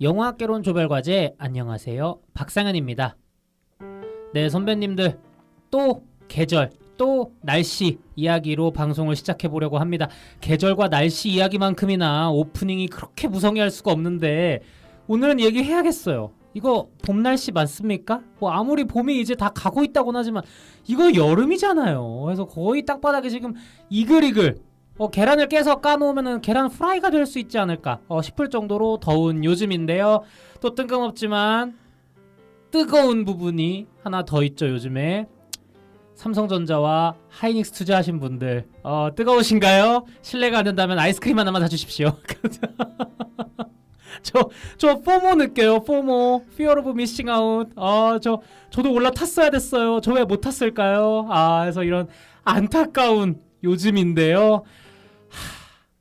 영화학개론 조별과제 안녕하세요. 박상현입니다. 네, 선배님들 또 계절, 또 날씨 이야기로 방송을 시작해 보려고 합니다. 계절과 날씨 이야기만큼이나 오프닝이 그렇게 무성의할 수가 없는데 오늘은 얘기해야겠어요. 이거 봄 날씨 맞습니까? 뭐 아무리 봄이 이제 다 가고 있다고는 하지만 이거 여름이잖아요. 그래서 거의 땅바닥에 지금 이글이글 계란을 깨서 까놓으면 계란 프라이가 될 수 있지 않을까 싶을 정도로 더운 요즘인데요. 또 뜬금없지만 뜨거운 부분이 하나 더 있죠. 요즘에 삼성전자와 하이닉스 투자하신 분들 뜨거우신가요? 실례가 안 된다면 아이스크림 하나만 사주십시오. 저 포모 느껴요. 포모 Fear of Missing Out. 저도 올라탔어야 됐어요. 저 왜 못 탔을까요? 그래서 이런 안타까운 요즘인데요.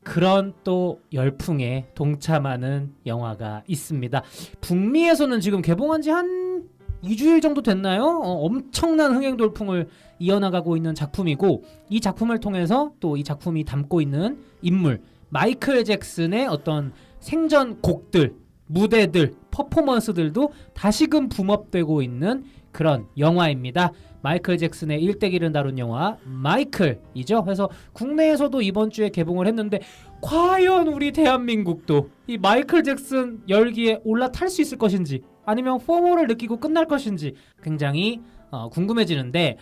그런 또 열풍에 동참하는 영화가 있습니다. 북미에서는 지금 개봉한 지 한 2주일 정도 됐나요? 엄청난 흥행 돌풍을 이어나가고 있는 작품이고, 이 작품을 통해서 또 이 작품이 담고 있는 인물 마이클 잭슨의 어떤 생전 곡들, 무대들, 퍼포먼스들도 다시금 붐업되고 있는 그런 영화입니다. 마이클 잭슨의 일대기를 다룬 영화 마이클이죠. 그래서 국내에서도 이번 주에 개봉을 했는데 과연 우리 대한민국도 이 마이클 잭슨 열기에 올라탈 수 있을 것인지 아니면 포모를 느끼고 끝날 것인지 굉장히 궁금해지는데,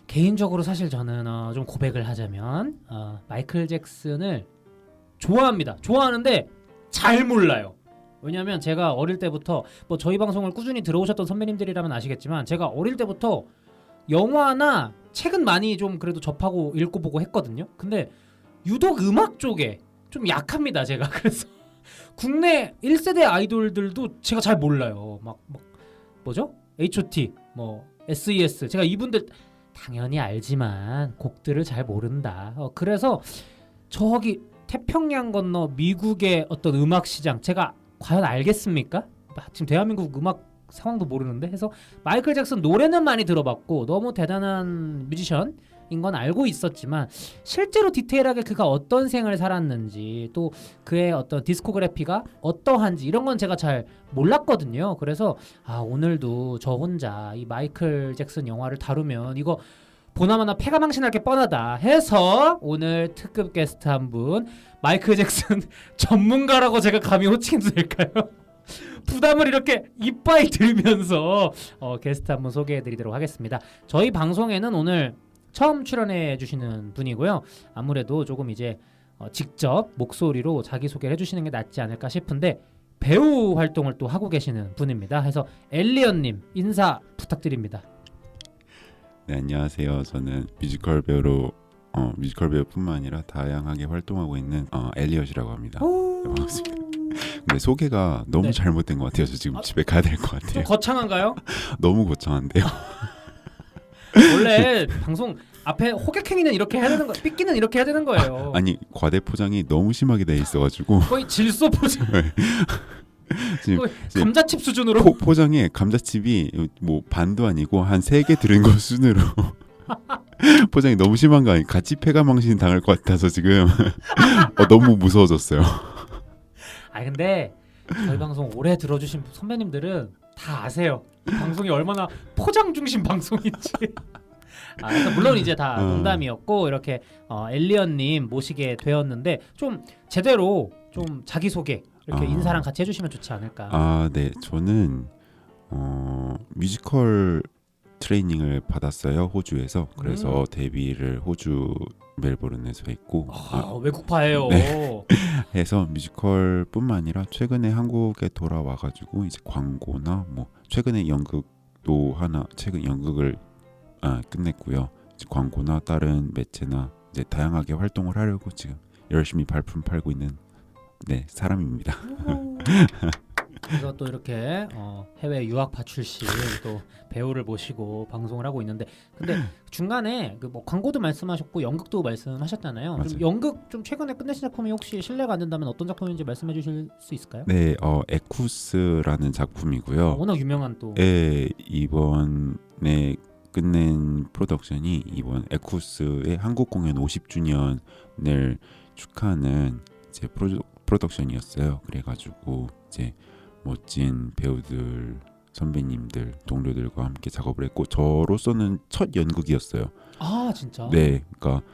개인적으로 사실 저는 좀 고백을 하자면 마이클 잭슨을 좋아합니다. 좋아하는데 잘 몰라요. 왜냐하면 제가 어릴 때부터 뭐 저희 방송을 꾸준히 들어오셨던 선배님들이라면 아시겠지만 제가 어릴 때부터 영화나 책은 많이 좀 그래도 접하고 읽고 보고 했거든요. 근데 유독 음악 쪽에 좀 약합니다, 제가. 그래서 국내 1세대 아이돌들도 제가 잘 몰라요. 막 뭐죠? H.O.T, 뭐 S.E.S. 제가 이분들 당연히 알지만 곡들을 잘 모른다. 그래서 저기 태평양 건너 미국의 어떤 음악 시장 제가 과연 알겠습니까? 지금 대한민국 음악 상황도 모르는데. 해서 마이클 잭슨 노래는 많이 들어봤고 너무 대단한 뮤지션인 건 알고 있었지만 실제로 디테일하게 그가 어떤 생을 살았는지 또 그의 어떤 디스코그래피가 어떠한지 이런 건 제가 잘 몰랐거든요. 그래서 오늘도 저 혼자 이 마이클 잭슨 영화를 다루면 이거 보나마나 패가 망신할 게 뻔하다 해서 오늘 특급 게스트 한 분, 마이클 잭슨 전문가라고 제가 감히 호칭해도 될까요? 부담을 이렇게 이빠이 들면서 게스트 한 분 소개해드리도록 하겠습니다. 저희 방송에는 오늘 처음 출연해 주시는 분이고요. 아무래도 조금 이제 직접 목소리로 자기소개를 해주시는 게 낫지 않을까 싶은데 배우 활동을 또 하고 계시는 분입니다. 해서 엘리언님 인사 부탁드립니다. 네, 안녕하세요. 저는 뮤지컬 배우로 뮤지컬 배우뿐만 아니라 다양하게 활동하고 있는 엘리엇이라고 합니다. 네, 반갑습니다. 근데 소개가 너무 잘못된 것 같아요. 저 지금 집에 가야 될 것 같아요. 거창한가요? 너무 거창한데요. 원래 방송 앞에 호객행위는 이렇게 해야 되는 거, 삐끼는 이렇게 해야 되는 거예요. 아니 과대 포장이 너무 심하게 돼 있어가지고 거의 질소 포장. 지금 감자칩 수준으로 포장에 감자칩이 뭐 반도 아니고 한 3개 들은 거 수준으로 포장이 너무 심한 거 아니에요? 같이 폐가망신 당할 것 같아서 지금 너무 무서워졌어요. 근데 저희 방송 오래 들어주신 선배님들은 다 아세요. 이 방송이 얼마나 포장 중심 방송인지. 그러니까 물론 이제 다 농담이었고 이렇게 엘리언님 모시게 되었는데 좀 제대로 좀 자기소개 이렇게 인사랑 같이 해주시면 좋지 않을까. 네, 저는 뮤지컬 트레이닝을 받았어요, 호주에서. 그래서 데뷔를 호주 멜버른에서 했고 외국파예요. 네. 해서 뮤지컬뿐만 아니라 최근에 한국에 돌아와가지고 이제 광고나 뭐 최근에 연극도 최근 연극을 끝냈고요. 이제 광고나 다른 매체나 이제 다양하게 활동을 하려고 지금 열심히 발품 팔고 있는 사람입니다. 그래서 또 이렇게 해외 유학파 출신 또 배우를 모시고 방송을 하고 있는데, 근데 중간에 뭐 광고도 말씀하셨고 연극도 말씀하셨잖아요. 좀 연극 좀 최근에 끝내신 작품이 혹시 실례가 안 된다면 어떤 작품인지 말씀해 주실 수 있을까요? 네, 에쿠스라는 작품이고요. 워낙 유명한 또. 이번에 끝낸 프로덕션이 이번 에쿠스의 한국 공연 50주년을 축하하는 이제 프로덕션이었어요. 그래가지고 이제 멋진 배우들, 선배님들, 동료들과 함께 작업을 했고 저로서는 첫 연극이었어요. 아 진짜? 네, 그러니까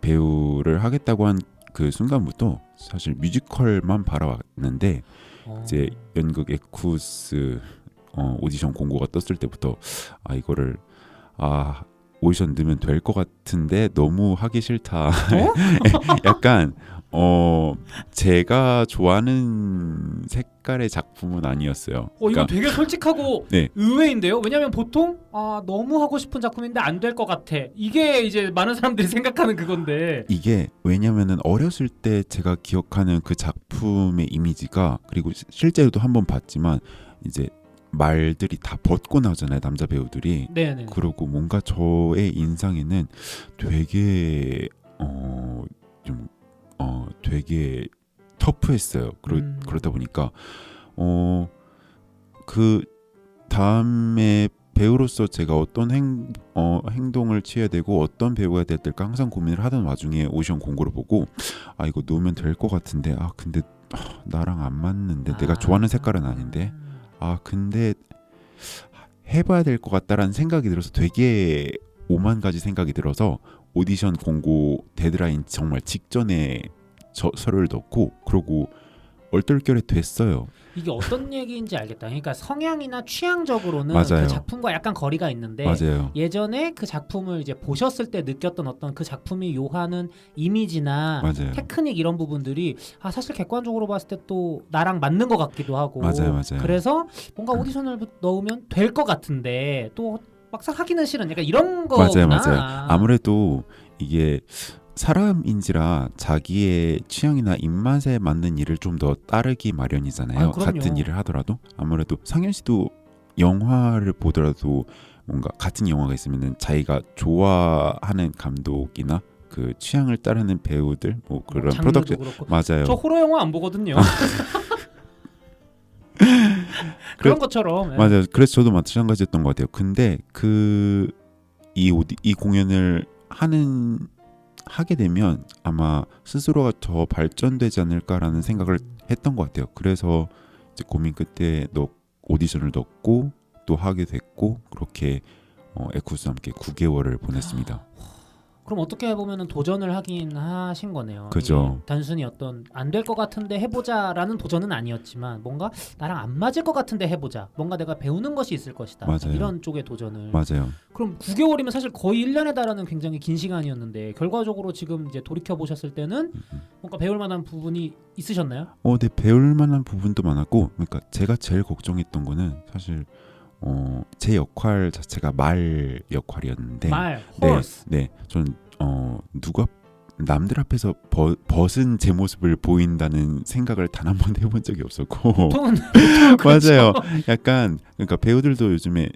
배우를 하겠다고 한 그 순간부터 사실 뮤지컬만 바라왔는데 이제 연극 에쿠스 오디션 공고가 떴을 때부터 이거를 오디션 넣으면 될 것 같은데 너무 하기 싫다. 약간 제가 좋아하는 색깔의 작품은 아니었어요. 이거 되게 솔직하고 네. 의외인데요. 왜냐면 보통 너무 하고 싶은 작품인데 안 될 것 같아. 이게 이제 많은 사람들이 생각하는 그건데. 이게 왜냐면은 어렸을 때 제가 기억하는 그 작품의 이미지가 그리고 실제로도 한번 봤지만 이제 말들이 다 벗고 나오잖아요, 남자 배우들이. 네네. 그러고 뭔가 저의 인상에는 되게 되게 터프했어요. 그러다 보니까 그 다음에 배우로서 제가 어떤 행동을 취해야 되고 어떤 배우가 돼야 될까 항상 고민을 하던 와중에 오디션 공고를 보고 이거 놓으면 될 것 같은데 근데 나랑 안 맞는데 내가 좋아하는 색깔은 아닌데 근데 해봐야 될 것 같다라는 생각이 들어서 되게 오만 가지 생각이 들어서 오디션 공고 데드라인 정말 직전에 서류를 넣고 그러고 얼떨결에 됐어요. 이게 어떤 얘기인지 알겠다. 그러니까 성향이나 취향적으로는 맞아요. 그 작품과 약간 거리가 있는데 맞아요. 예전에 그 작품을 이제 보셨을 때 느꼈던 어떤 그 작품이 요하는 이미지나 맞아요. 테크닉 이런 부분들이 사실 객관적으로 봤을 때 또 나랑 맞는 것 같기도 하고 맞아요. 그래서 뭔가 오디션을 넣으면 될 것 같은데 또 막상 하기는 싫은 약간 이런 맞아요. 거구나. 아무래도 이게 사람인지라 자기의 취향이나 입맛에 맞는 일을 좀 더 따르기 마련이잖아요. 그럼요. 같은 일을 하더라도 아무래도 상현 씨도 영화를 보더라도 뭔가 같은 영화가 있으면은 자기가 좋아하는 감독이나 그 취향을 따르는 배우들 뭐 그런 장르도 프로덕션 그렇고. 맞아요. 저 호러 영화 안 보거든요. 그런 것처럼. 맞아요. 그래서 저도 마찬가지였던 것 같아요. 근데 이 공연을 하게 되면 아마 스스로가 더 발전되지 않을까라는 생각을 했던 것 같아요. 그래서 이제 고민 끝에 오디션을 넣고 또 하게 됐고 그렇게 에쿠스와 함께 9개월을 보냈습니다. 그럼 어떻게 보면은 도전을 하긴 하신 거네요. 그죠. 이게 단순히 어떤 안 될 것 같은데 해보자라는 도전은 아니었지만 뭔가 나랑 안 맞을 것 같은데 해보자. 뭔가 내가 배우는 것이 있을 것이다. 맞아요. 이런 쪽의 도전을. 맞아요. 그럼 9개월이면 사실 거의 1년에 달하는 굉장히 긴 시간이었는데 결과적으로 지금 이제 돌이켜 보셨을 때는 뭔가 배울 만한 부분이 있으셨나요? 네, 배울 만한 부분도 많았고, 그러니까 제가 제일 걱정했던 거는 사실 제 역할 자체가 말 역할이었는데, 말, horse. 네, 저는 누가 남들 앞에서 벗은 제 모습을 보인다는 생각을 단 한 번 해본 적이 없었고, 보통은 맞아요. 약간 그러니까 배우들도 요즘에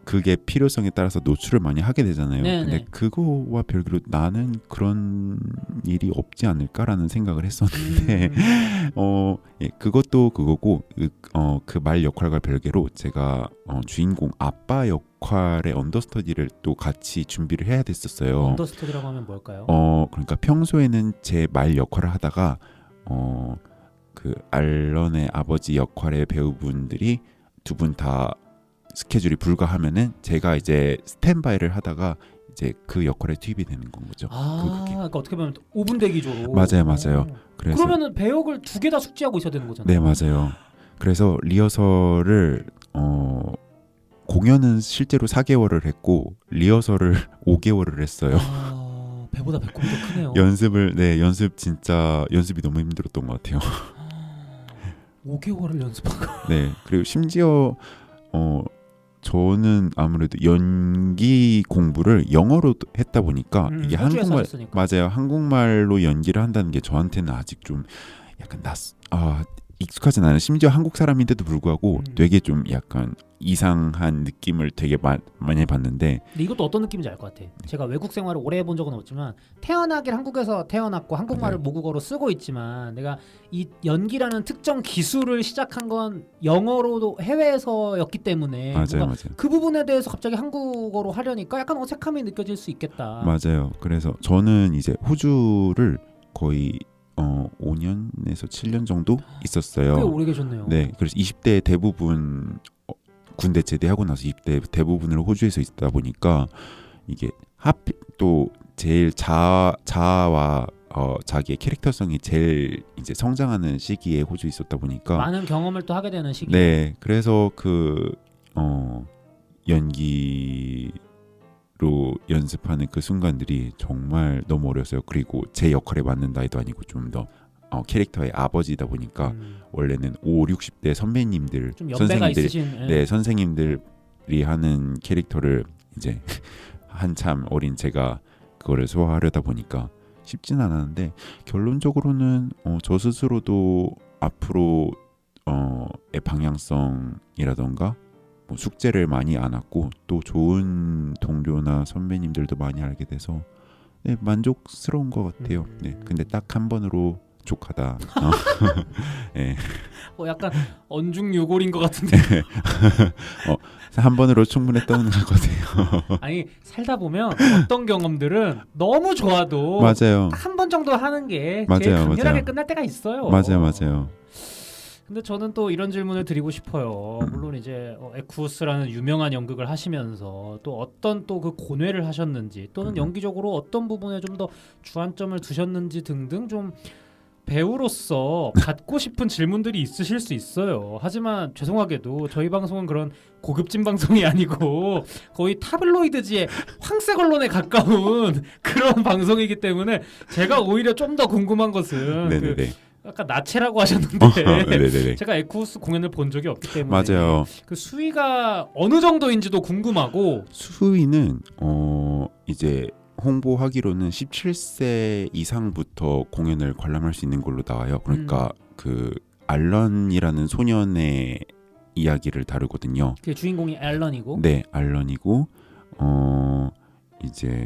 그게 필요성에 따라서 노출을 많이 하게 되잖아요. 네네. 근데 그거와 별개로 나는 그런 일이 없지 않을까라는 생각을 했었는데 예, 그것도 그거고 그 말 역할과 별개로 제가 주인공 아빠 역할의 언더스터디를 또 같이 준비를 해야 됐었어요. 언더스터디라고 하면 뭘까요? 그러니까 평소에는 제 말 역할을 하다가 그 알런의 아버지 역할의 배우분들이 두 분 다 스케줄이 불가하면은 제가 이제 스탠바이를 하다가 이제 그 역할에 투입이 되는 건 거죠. 그러니까 어떻게 보면 5분 대기조로. 맞아요. 그래서 그러면은 배역을 2개 다 숙지하고 있어야 되는 거잖아요. 네, 맞아요. 그래서 리허설을 공연은 실제로 4개월을 했고 리허설을 5개월을 했어요. 배보다 배꼽이 더 크네요. 연습이 너무 힘들었던 것 같아요. 5개월을 연습한 거. 네, 그리고 심지어 저는 아무래도 연기 공부를 영어로 했다 보니까 이게 한국말 맞아요. 한국말로 연기를 한다는 게 저한테는 아직 좀 약간 익숙하진 않아요. 심지어 한국 사람인데도 불구하고 되게 좀 약간 이상한 느낌을 되게 많이 봤는데 근데 이것도 어떤 느낌인지 알 것 같아. 제가 외국 생활을 오래 해본 적은 없지만 태어나긴 한국에서 태어났고 한국말을 모국어로 쓰고 있지만 내가 이 연기라는 특정 기술을 시작한 건 영어로도 해외에서였기 때문에 맞아요. 그 부분에 대해서 갑자기 한국어로 하려니까 약간 어색함이 느껴질 수 있겠다. 맞아요. 그래서 저는 이제 호주를 거의 5년 5년에서 7년 정도 꽤 있었어요. 오래 계셨네요. 네, 그래서 20대 대부분 군대 제대하고 나서 20대 대부분을 호주에서 있다 보니까 이게 하필 또 제일 자아와 자기의 캐릭터성이 제일 이제 성장하는 시기에 호주에 있었다 보니까 많은 경험을 또 하게 되는 시기. 네, 그래서 연기로 연습하는 그 순간들이 정말 너무 어려웠어요. 그리고 제 역할에 맞는 나이도 아니고 좀 더 캐릭터의 아버지다 보니까 원래는 5, 60대 선배님들, 좀 연배가 선생님들, 있으신. 네, 선생님들이 하는 캐릭터를 이제 한참 어린 제가 그거를 소화하려다 보니까 쉽진 않았는데 결론적으로는 저 스스로도 앞으로의 방향성이라던가 뭐 숙제를 많이 안 왔고 또 좋은 동료나 선배님들도 많이 알게 돼서 네, 만족스러운 것 같아요. 네, 근데 딱 한 번으로 족하다. 네. 약간 언중요골인 것 같은데. 한 번으로 충분했던 것 같아요. 아니 살다 보면 어떤 경험들은 너무 좋아도 맞아요. 딱 한 번 정도 하는 게 맞아요, 제일 강렬하게 맞아요. 끝날 때가 있어요. 맞아요. 근데 저는 또 이런 질문을 드리고 싶어요. 물론 이제 에쿠스라는 유명한 연극을 하시면서 또 어떤 또 그 고뇌를 하셨는지 또는 연기적으로 어떤 부분에 좀 더 주안점을 두셨는지 등등 좀 배우로서 받고 싶은 질문들이 있으실 수 있어요. 하지만 죄송하게도 저희 방송은 그런 고급진 방송이 아니고 거의 타블로이드지의 황색 언론에 가까운 그런 방송이기 때문에 제가 오히려 좀 더 궁금한 것은 네네네. 아까 나체라고 하셨는데 네네네. 제가 에쿠스 공연을 본 적이 없기 때문에 맞아요. 그 수위가 어느 정도인지도 궁금하고. 수위는 이제 홍보하기로는 17세 이상부터 공연을 관람할 수 있는 걸로 나와요. 그러니까 그 알런이라는 소년의 이야기를 다루거든요. 그 주인공이 앨런이고. 네, 알런이고 이제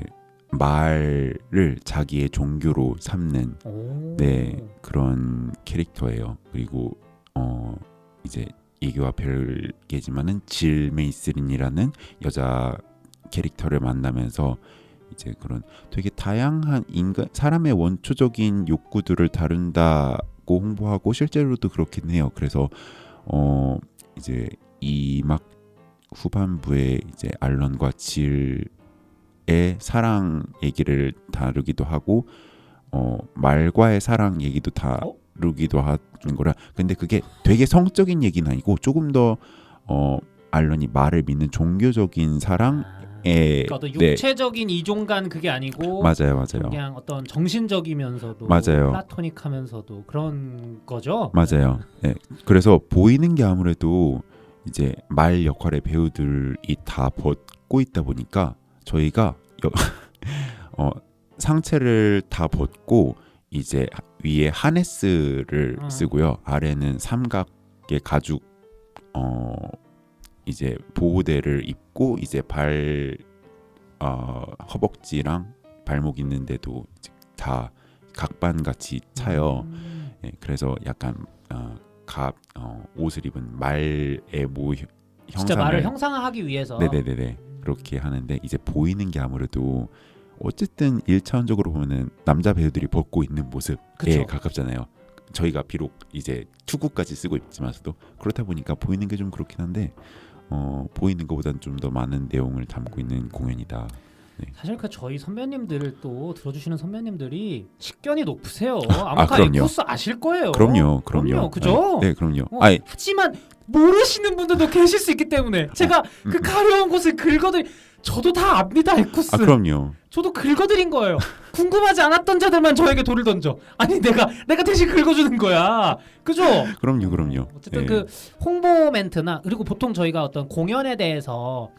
말을 자기의 종교로 삼는 네, 그런 캐릭터예요. 그리고 이제 이게와 별개지만은 질 메이슬린이라는 여자 캐릭터를 만나면서 이제 그런 되게 다양한 사람의 원초적인 욕구들을 다룬다고 홍보하고 실제로도 그렇긴 해요. 그래서 이제 이 막 후반부에 이제 알런과 질의 사랑 얘기를 다루기도 하고 말과의 사랑 얘기도 다루기도 하는 거라. 근데 그게 되게 성적인 얘기는 아니고 조금 더 알런이 말을 믿는 종교적인 사랑 그러니까 어떤 육체적인 이종간 그게 아니고 맞아요. 그냥 어떤 정신적이면서도 맞아요. 플라토닉하면서도 그런 거죠. 맞아요. 네. 그래서 보이는 게 아무래도 이제 말 역할의 배우들이 다 벗고 있다 보니까 저희가 상체를 다 벗고 이제 위에 하네스를 쓰고요. 아래는 삼각의 가죽 이제 보호대를 입고 이제 허벅지랑 발목 있는데도 다 각반 같이 차요. 예, 그래서 약간 옷을 입은 말의 진짜 말을 형상화하기 위해서. 네네네네. 그렇게 하는데 이제 보이는 게 아무래도 어쨌든 1차원적으로 보면은 남자 배우들이 벗고 있는 모습에 그쵸. 가깝잖아요. 저희가 비록 이제 투구까지 쓰고 있지만서도 그렇다 보니까 보이는 게 좀 그렇긴 한데 보이는 것보다는 좀 더 많은 내용을 담고 있는 공연이다. 네. 사실 그 저희 선배님들 또 들어주시는 선배님들이 식견이 높으세요. 아마 다 그럼요. 에쿠스 아실 거예요. 그럼요. 그죠? 네, 그럼요. 하지만 모르시는 분들도 계실 수 있기 때문에 제가 그 가려운 곳을 긁어드린. 저도 다 압니다, 에쿠스. 그럼요. 저도 긁어드린 거예요. 궁금하지 않았던 자들만 저에게 돌을 던져. 아니 내가 대신 긁어주는 거야. 그죠? 그럼요. 어쨌든 그 홍보 멘트나 그리고 보통 저희가 어떤 공연에 대해서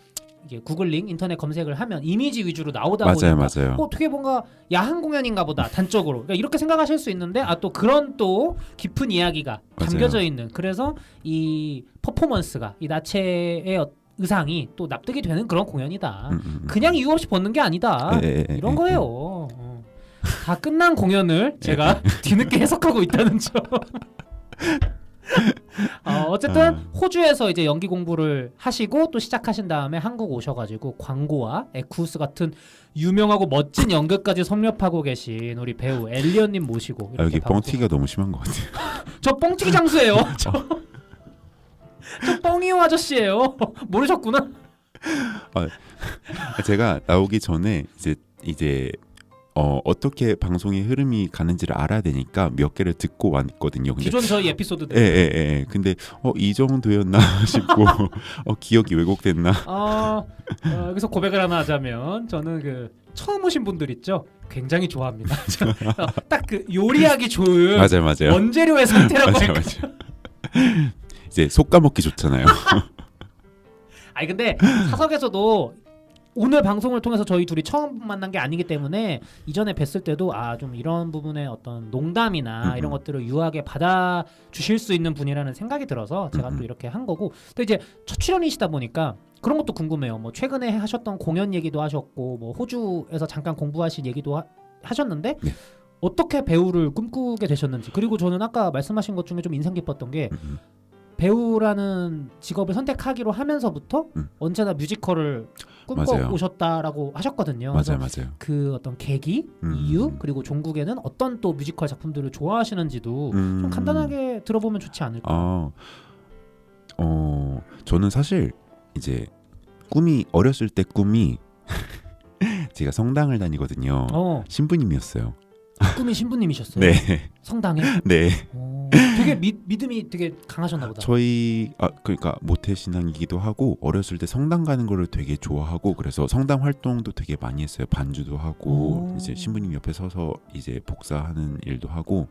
이게 구글링 인터넷 검색을 하면 이미지 위주로 나오다 보니까 맞아요. 되게 뭔가 야한 공연인가 보다 단적으로. 그러니까 이렇게 생각하실 수 있는데 또 그런 또 깊은 이야기가 담겨져 있는. 그래서 이 퍼포먼스가 이 나체의 의상이 또 납득이 되는 그런 공연이다. 그냥 이유 없이 벗는 게 아니다. 이런 거예요. 다 끝난 공연을 제가 뒤늦게 해석하고 있다는 점. 어쨌든 호주에서 이제 연기 공부를 하시고 또 시작하신 다음에 한국 오셔가지고 광고와 에쿠스 같은 유명하고 멋진 연극까지 섭렵하고 계신 우리 배우 엘리언님 모시고 이렇게 여기 방송- 뻥튀기가 너무 심한 것 같아요. 저 뻥튀기 장수예요. 저 뻥이요 아저씨예요. 모르셨구나. 제가 나오기 전에 이제 어떻게 방송의 흐름이 가는지를 알아야 되니까 몇 개를 듣고 왔거든요. 근데 기존 저희 에피소드들. 예. 근데 이 정도였나 싶고 기억이 왜곡됐나. 여기서 고백을 하나 하자면 저는 그 처음 오신 분들 있죠. 굉장히 좋아합니다. 딱 그 요리하기 좋은 맞아요. 원재료의 상태라고 맞아요. 할까요? 이제 속 까먹기 좋잖아요. 아니 근데 사석에서도 오늘 방송을 통해서 저희 둘이 처음 만난 게 아니기 때문에 이전에 뵀을 때도 좀 이런 부분의 어떤 농담이나 이런 것들을 유하게 받아 주실 수 있는 분이라는 생각이 들어서 제가 또 이렇게 한 거고. 근데 이제 첫 출연이시다 보니까 그런 것도 궁금해요. 뭐 최근에 하셨던 공연 얘기도 하셨고 뭐 호주에서 잠깐 공부하신 얘기도 하셨는데 네. 어떻게 배우를 꿈꾸게 되셨는지. 그리고 저는 아까 말씀하신 것 중에 좀 인상 깊었던 게 배우라는 직업을 선택하기로 하면서부터 언제나 뮤지컬을 꿈꿔 맞아요. 오셨다라고 하셨거든요. 그래서 맞아요. 그 어떤 계기, 이유, 그리고 종국에는 어떤 또 뮤지컬 작품들을 좋아하시는지도 좀 간단하게 들어보면 좋지 않을까. 저는 사실 이제 어렸을 때 꿈이 제가 성당을 다니거든요. 신부님이었어요. 꿈이 신부님이셨어요. 네. 성당에. 네. 되게 믿음이 되게 강하셨나 보다. 저희 그러니까 모태 신앙이기도 하고 어렸을 때 성당 가는 거를 되게 좋아하고 그래서 성당 활동도 되게 많이 했어요. 반주도 하고 이제 신부님 옆에 서서 이제 복사하는 일도 하고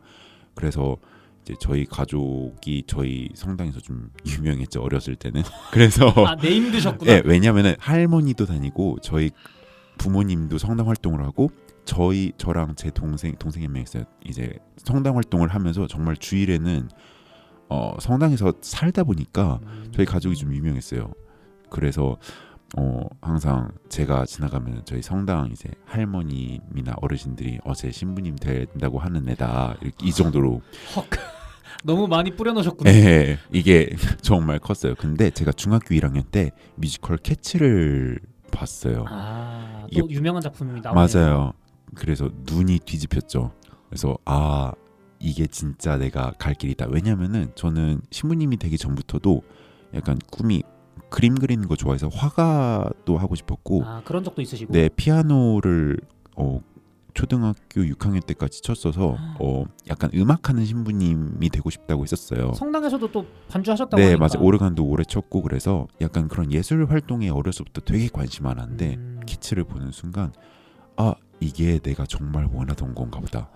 그래서 이제 저희 가족이 저희 성당에서 좀 유명했죠. 어렸을 때는. 그래서 네임 드셨구나. 네, 왜냐면은 할머니도 다니고 저희 부모님도 성당 활동을 하고 저랑 제 동생이 한 명 있어요. 이제 성당 활동을 하면서 정말 주일에는 성당에서 살다 보니까 저희 가족이 좀 유명했어요. 그래서 항상 제가 지나가면 저희 성당 이제 할머님이나 어르신들이 제 신부님 된다고 하는 애다 이 정도로 너무 많이 뿌려놓으셨구나. 네, 이게 정말 컸어요. 근데 제가 중학교 1학년 때 뮤지컬 캐츠를 봤어요. 또 유명한 작품이 나오네요. 맞아요. 그래서 눈이 뒤집혔죠. 그래서 이게 진짜 내가 갈 길이다. 왜냐면은 저는 신부님이 되기 전부터도 약간 꿈이 그림 그리는 거 좋아해서 화가도 하고 싶었고 그런 적도 있으시고. 네, 피아노를 초등학교 6학년 때까지 쳤어서 약간 음악하는 신부님이 되고 싶다고 했었어요. 성당에서도 또 반주하셨다고 네, 하니까. 맞아요. 오르간도 오래 쳤고 그래서 약간 그런 예술 활동에 어려서부터 되게 관심 많았는데 키츠를 보는 순간 이게 내가 정말 원하던 건가 보다.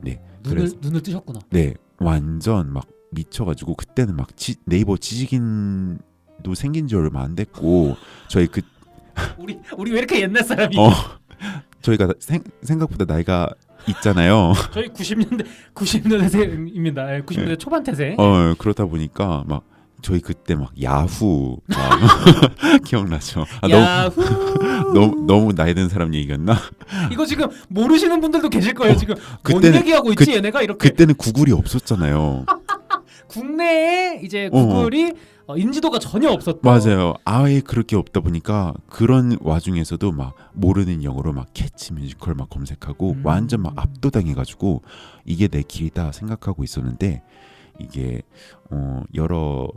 네, 눈을 뜨셨구나. 네, 완전 막 미쳐가지고 그때는 막 네이버 지식인도 생긴 지 얼마 안 됐고 저희 우리 왜 이렇게 옛날 사람이? 저희가 생각보다 나이가 있잖아요. 저희 90년대생입니다. 90년대 초반 태생. 그러다 보니까 막 저희 그때 막 야후 기억나죠? 야후. 너무 나이 든 사람 얘기였나? 이거 지금 모르시는 분들도 계실 거예요. 지금 뭔 얘기하고 있지 얘네가 이렇게. 그때는 구글이 없었잖아요. 국내에 이제 구글이 인지도가 전혀 없었던. 맞아요. 아예 그렇게 없다 보니까 그런 와중에서도 막 모르는 영어로 막 캐치 뮤지컬 막 검색하고 완전 막 압도당해가지고 이게 내 길이다 생각하고 있었는데 이게 여러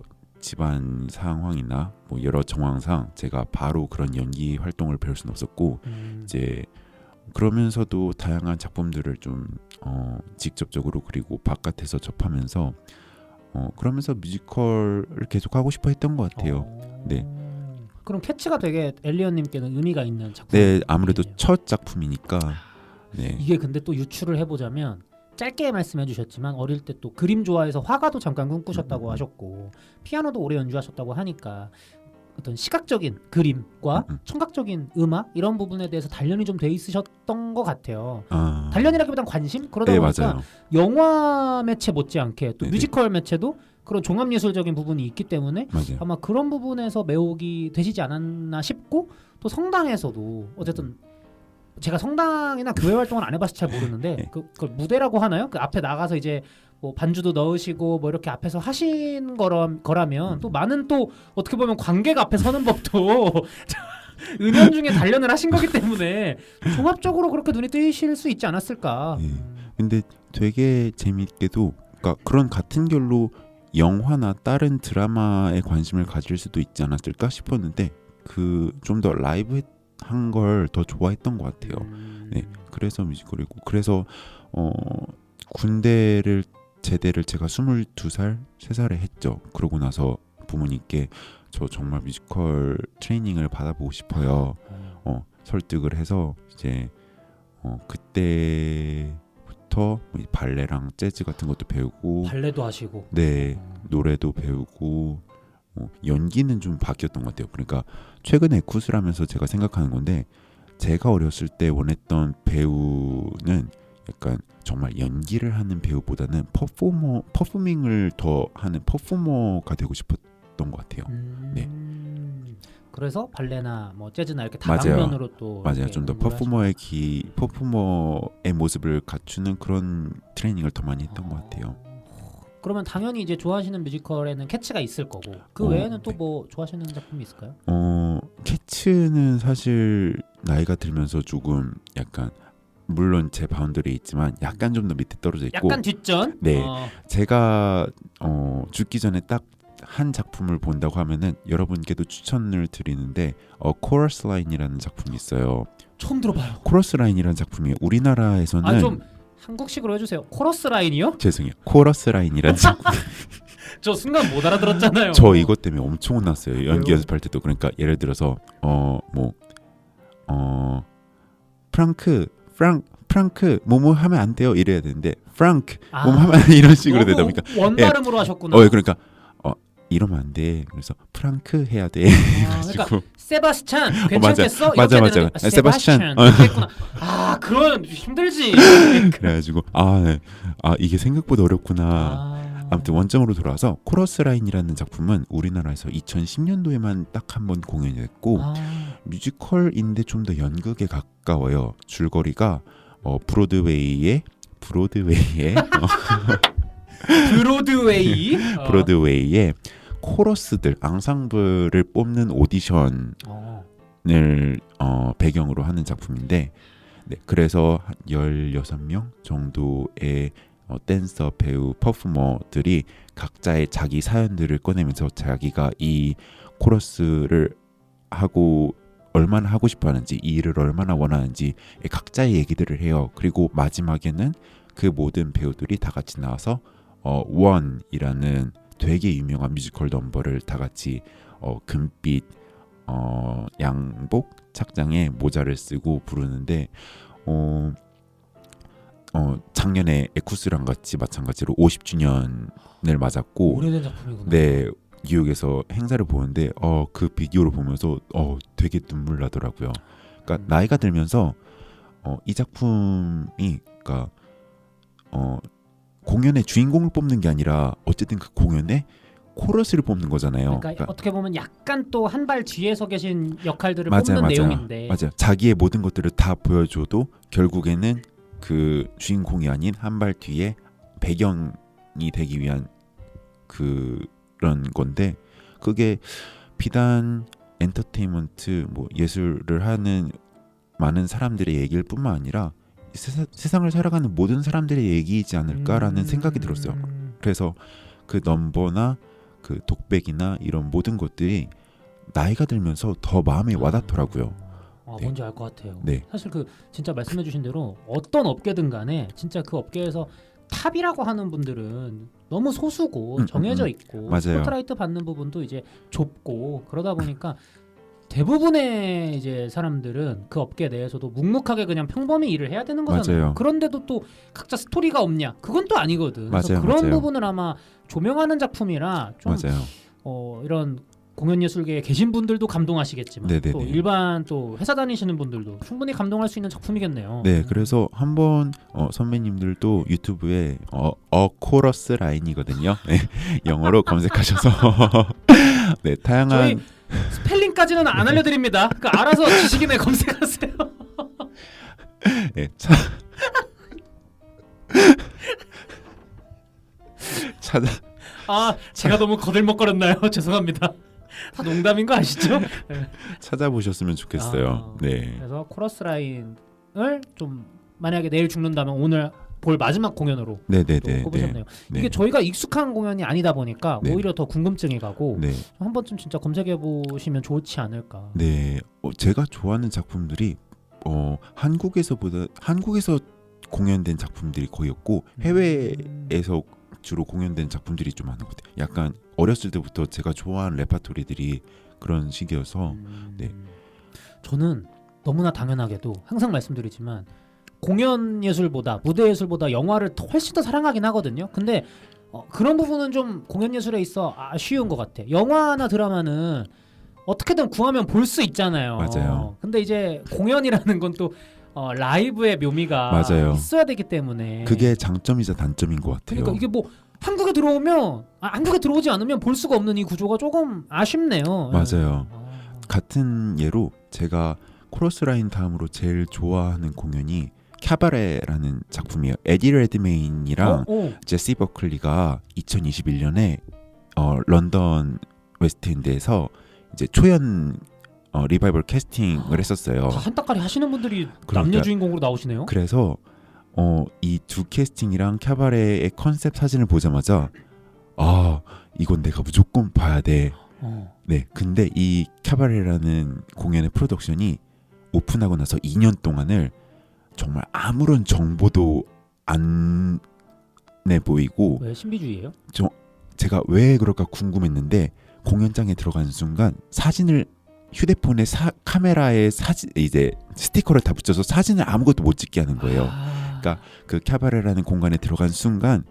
집안 상황이나 뭐 여러 정황상 제가 바로 그런 연기 활동을 배울 수는 없었고 이제 그러면서도 다양한 작품들을 좀 직접적으로 그리고 바깥에서 접하면서 그러면서 뮤지컬을 계속 하고 싶어 했던 것 같아요. 네. 그럼 캐치가 되게 엘리언님께는 의미가 있는 작품. 네, 아무래도 첫 작품이니까. 네. 이게 근데 또 유추를 해보자면 짧게 말씀해 주셨지만 어릴 때 또 그림 좋아해서 화가도 잠깐 꿈꾸셨다고 하셨고 피아노도 오래 연주하셨다고 하니까 어떤 시각적인 그림과 청각적인 음악 이런 부분에 대해서 단련이 좀 돼 있으셨던 것 같아요. 단련이라기보단 관심? 그러다 네, 보니까 맞아요. 영화 매체 못지않게 또 네네. 뮤지컬 매체도 그런 종합예술적인 부분이 있기 때문에 맞아요. 아마 그런 부분에서 매혹이 되시지 않았나 싶고 또 성당에서도 어쨌든 제가 성당이나 교회 활동을 안 해봐서 잘 모르는데 네. 그걸 무대라고 하나요? 그 앞에 나가서 이제 뭐 반주도 넣으시고 뭐 이렇게 앞에서 하신 거라면 또 많은 또 어떻게 보면 관객 앞에 서는 법도 은연중에 단련을 하신 거기 때문에 종합적으로 그렇게 눈이 뜨이실 수 있지 않았을까. 예. 근데 되게 재밌게도 그러니까 그런 같은 결로 영화나 다른 드라마에 관심을 가질 수도 있지 않았을까 싶었는데 그 좀 더 라이브 한 걸 더 좋아했던 것 같아요. 네, 그래서 뮤지컬이고 그래서 군대를 제대를 제가 22살, 3살에 했죠. 그러고 나서 부모님께 저 정말 뮤지컬 트레이닝을 받아보고 싶어요. 설득을 해서 이제 그때부터 뭐 발레랑 재즈 같은 것도 배우고 발레도 하시고 네 노래도 배우고 연기는 좀 바뀌었던 것 같아요. 그러니까 최근에 굿을 하면서 제가 생각하는 건데 제가 어렸을 때 원했던 배우는 약간 정말 연기를 하는 배우보다는 퍼포밍을 더 하는 퍼포머가 되고 싶었던 것 같아요. 네. 그래서 발레나 뭐 재즈나 이렇게 맞아요. 다방면으로 또 맞아요. 이렇게 좀 더 공부를 퍼포머의 모습을 갖추는 그런 트레이닝을 더 많이 했던 것 같아요. 그러면 당연히 이제 좋아하시는 뮤지컬에는 캐츠가 있을 거고 그 외에는 또 뭐 좋아하시는 작품이 있을까요? 캐츠는 사실 나이가 들면서 조금 약간 물론 제 바운더리에 있지만 약간 좀 더 밑에 떨어져 있고 약간 뒷전? 네. 제가 죽기 전에 딱 한 작품을 본다고 하면은 여러분께도 추천을 드리는데 코러스 라인이라는 작품이 있어요. 처음 들어봐요. 코러스 라인이라는 작품이 우리나라에서는 좀 한국식으로 해주세요. 코러스 라인이요? 죄송해요. 코러스 라인이라는 작품. 저 순간 못 알아들었잖아요. 저 이것 때문에 엄청 혼났어요. 연기 왜요? 연습할 때도. 그러니까 예를 들어서 프랑크 뭐뭐 하면 안 돼요 이래야 되는데 프랑크 뭐뭐 하면 안 돼, 이런 식으로 되다 보니까 원 발음으로 하셨구나. 그러니까 이러면 안 돼. 그래서 프랑크 해야 돼. 그러니까 그래가지고 세바스찬 괜찮겠어? 맞아. 이렇게 되는데, 세바스찬. 이렇게 했구나. 그건 힘들지. 그래가지고 이게 생각보다 어렵구나. 아무튼 원점으로 돌아와서 코러스 라인이라는 작품은 우리나라에서 2010년도에만 딱 한 번 공연이 됐고 뮤지컬인데 좀 더 연극에 가까워요. 줄거리가 브로드웨이의 브로드웨이의 코러스들 앙상블을 뽑는 오디션을 배경으로 하는 작품인데 네, 그래서 한 16명 정도의 댄서, 배우, 퍼포머들이 각자의 자기 사연들을 꺼내면서 자기가 이 코러스를 하고 얼마나 하고 싶어 하는지 이 일을 얼마나 원하는지 각자의 얘기들을 해요. 그리고 마지막에는 그 모든 배우들이 다 같이 나와서 원이라는 되게 유명한 뮤지컬 넘버를 다 같이 금빛 양복 착장에 모자를 쓰고 부르는데 작년에 에쿠스랑 같이 마찬가지로 50주년을 맞았고 오래된 작품이구나. 네 뉴욕에서 행사를 보는데 그 비디오를 보면서 되게 눈물 나더라고요. 그러니까 나이가 들면서 이 작품이 그러니까 공연의 주인공을 뽑는 게 아니라 어쨌든 그 공연에 코러스를 뽑는 거잖아요. 그러니까 어떻게 보면 약간 또 한 발 뒤에 서 계신 역할들을 맞아요, 뽑는 맞아요. 내용인데 맞아요. 자기의 모든 것들을 다 보여줘도 결국에는 그 주인공이 아닌 한 발 뒤에 배경이 되기 위한 그런 건데 그게 비단 엔터테인먼트 뭐 예술을 하는 많은 사람들의 얘기일 뿐만 아니라 세상을 살아가는 모든 사람들의 얘기이지 않을까라는 생각이 들었어요. 그래서 그 넘버나 그 독백이나 이런 모든 것들이 나이가 들면서 더 마음에 와닿더라고요. 네. 뭔지 알 것 같아요. 네. 사실 그 진짜 말씀해주신 대로 어떤 업계든 간에 진짜 그 업계에서 탑이라고 하는 분들은 너무 소수고 정해져 있고 맞아요. 스포트라이트 받는 부분도 이제 좁고 그러다 보니까 대부분의 이제 사람들은 그 업계 내에서도 묵묵하게 그냥 평범히 일을 해야 되는 거잖아요. 맞아요. 그런데도 또 각자 스토리가 없냐? 그건 또 아니거든. 그래서 맞아요, 그런 맞아요. 부분을 아마 조명하는 작품이라 좀 맞아요. 이런 공연 예술계에 계신 분들도 감동하시겠지만 네네네. 또 일반 또 회사 다니시는 분들도 충분히 감동할 수 있는 작품이겠네요. 네, 그래서 한번 선배님들도 유튜브에 코러스 라인이거든요. 네, 영어로 검색하셔서 네, 다양한 저희 스펠링까지는 안 알려드립니다. 그 알아서 지식인에 검색하세요. 네, 제가 너무 거들먹거렸나요? 죄송합니다. 다 농담인 거 아시죠? 찾아보셨으면 좋겠어요. 네. 그래서 코러스 라인을 좀 만약에 내일 죽는다면 오늘 볼 마지막 공연으로 네네네. 꼽으셨네요. 네. 이게 저희가 익숙한 공연이 아니다 보니까 네. 오히려 더 궁금증이 가고 네. 한 번쯤 진짜 검색해 보시면 좋지 않을까. 네. 제가 좋아하는 작품들이 한국에서 공연된 작품들이 거의 없고 해외에서 주로 공연된 작품들이 좀 많은 것 같아요. 약간 어렸을 때부터 제가 좋아하는 레파토리들이 그런 식이어서 네. 저는 너무나 당연하게도 항상 말씀드리지만 공연 예술보다 무대 예술보다 영화를 훨씬 더 사랑하긴 하거든요. 근데 그런 부분은 좀 공연 예술에 있어 아쉬운 것 같아. 영화나 드라마는 어떻게든 구하면 볼 수 있잖아요. 맞아요. 근데 이제 공연이라는 건 또 라이브의 묘미가 맞아요. 있어야 되기 때문에 그게 장점이자 단점인 것 같아요. 그러니까 이게 뭐 한국에 들어오면 한국에 들어오지 않으면 볼 수가 없는 이 구조가 조금 아쉽네요. 맞아요. 같은 예로 제가 코러스 라인 다음으로 제일 좋아하는 공연이 캬바레라는 작품이에요. 에디 레드메인이랑 제시 버클리가 2021년에 런던 웨스트엔드에서 이제 초연 리바이벌 캐스팅을 했었어요. 다 한따까리 하시는 분들이 그러니까, 남녀 주인공으로 나오시네요. 그래서 이 두 캐스팅이랑 캬바레의 컨셉 사진을 보자마자 이건 내가 무조건 봐야 돼. 네, 근데 이 캬바레라는 공연의 프로덕션이 오픈하고 나서 2년 동안을 정말 아무런 정보도 안 내보이고 왜 신비주의예요? 제가 왜 그럴까 궁금했는데 공연장에 들어가는 순간 사진을 휴대폰에 카메라에 이제 스티커를 다 붙여서 사진을 아무것도 못 찍게 하는 거예요. 그러니까 그 캬바레라는 공간에 들어간 순간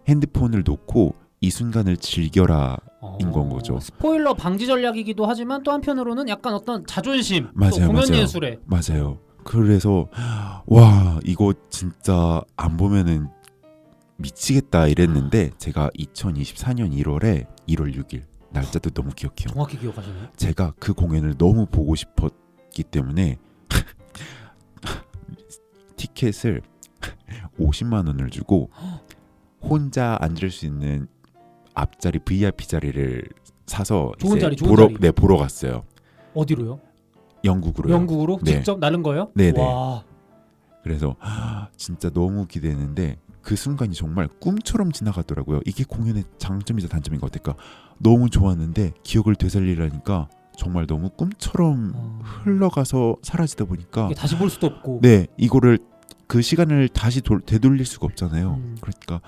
핸드폰을 놓고 이 순간을 즐겨라 인 건 거죠. 스포일러 방지 전략이기도 하지만 또 한편으로는 약간 어떤 자존심, 맞아요, 또 공연 맞아요. 예술에 맞아요. 그래서 와 이거 진짜 안 보면은 미치겠다 이랬는데 제가 2024년 1월 6일 날짜도 너무 기억해요. 정확히 기억하시네요. 제가 그 공연을 너무 보고 싶었기 때문에 티켓을 50만 원을 주고 혼자 앉을 수 있는 앞자리 VIP 자리를 사서 좋은 이제 자리, 좋은 자리. 네, 보러 갔어요. 어디로요? 영국으로요. 영국으로 네. 직접 나른 거예요? 네네. 와, 그래서 진짜 너무 기대했는데 그 순간이 정말 꿈처럼 지나가더라고요. 이게 공연의 장점이자 단점인 것 같아요. 너무 좋았는데 기억을 되살리라니까 정말 너무 꿈처럼 흘러가서 사라지다 보니까 이게 다시 볼 수도 없고. 네 이거를 그 시간을 다시 되돌릴 수가 없잖아요. 그러니까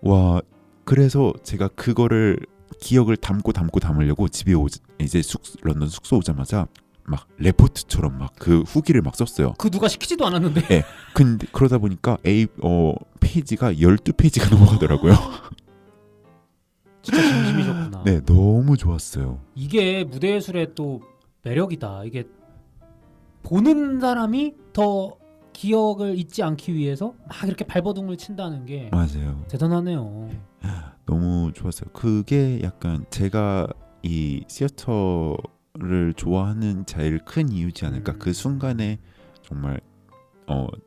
와 그래서 제가 그거를 기억을 담으려고 집에 이제 런던 숙소 오자마자 막 레포트처럼 막 그 후기를 막 썼어요. 그 누가 시키지도 않았는데. 네. 근데 그러다 보니까 페이지가 12페이지가 넘어가더라고요. 진짜 진심이셨구나. 네, 너무 좋았어요. 이게 무대 예술의 또 매력이다. 이게 보는 사람이 더 기억을 잊지 않기 위해서 막 이렇게 발버둥을 친다는 게 맞아요. 대단하네요. 너무 좋았어요. 그게 약간 제가 이 시어터를 좋아하는 제일 큰 이유지 않을까. 그 순간에 정말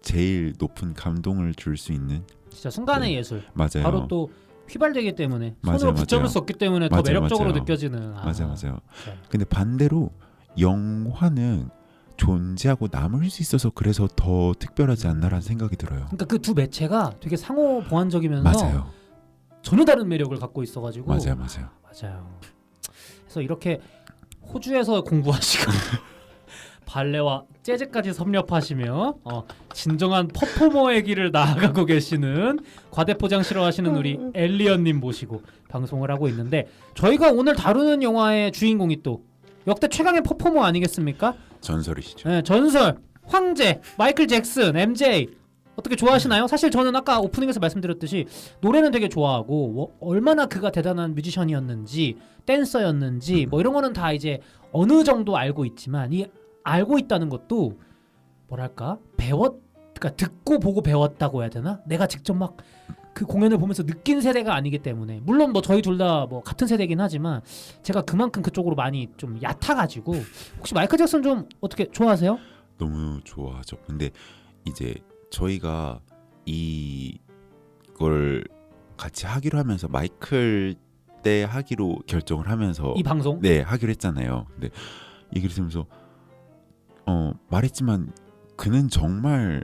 제일 높은 감동을 줄 수 있는 진짜 순간의 네. 예술. 맞아요. 바로 또 휘발되기 때문에 맞아요, 손으로 붙잡을 맞아요. 수 없기 때문에 더 맞아요, 매력적으로 맞아요. 느껴지는. 맞아요. 네. 근데 반대로 영화는 존재하고 남을 수 있어서 그래서 더 특별하지 않나라는 생각이 들어요. 그러니까 그 두 매체가 되게 상호 보완적이면서 맞아요. 전혀 다른 매력을 갖고 있어가지고. 맞아요. 그래서 이렇게 호주에서 공부하시고 발레와 재즈까지 섭렵하시며 진정한 퍼포머의 길을 나아가고 계시는 과대포장 싫어하시는 우리 엘리언님 모시고 방송을 하고 있는데 저희가 오늘 다루는 영화의 주인공이 또 역대 최강의 퍼포머 아니겠습니까? 전설이시죠. 네, 전설, 황제, 마이클 잭슨, MJ 어떻게 좋아하시나요? 사실 저는 아까 오프닝에서 말씀드렸듯이 노래는 되게 좋아하고 얼마나 그가 대단한 뮤지션이었는지 댄서였는지 뭐 이런 거는 다 이제 어느 정도 알고 있지만 이 알고 있다는 것도 뭐랄까 그러니까 듣고 보고 배웠다고 해야 되나? 내가 직접 막 그 공연을 보면서 느낀 세대가 아니기 때문에 물론 뭐 저희 둘 다 뭐 같은 세대긴 하지만 제가 그만큼 그쪽으로 많이 좀 얕아가지고 혹시 마이클 잭슨 좀 어떻게 좋아하세요? 너무 좋아하죠. 근데 이제 저희가 이걸 같이 하기로 하면서 마이클 때 하기로 결정을 하면서 이 방송? 네 하기로 했잖아요. 근데 얘기를 들으면서 말했지만 그는 정말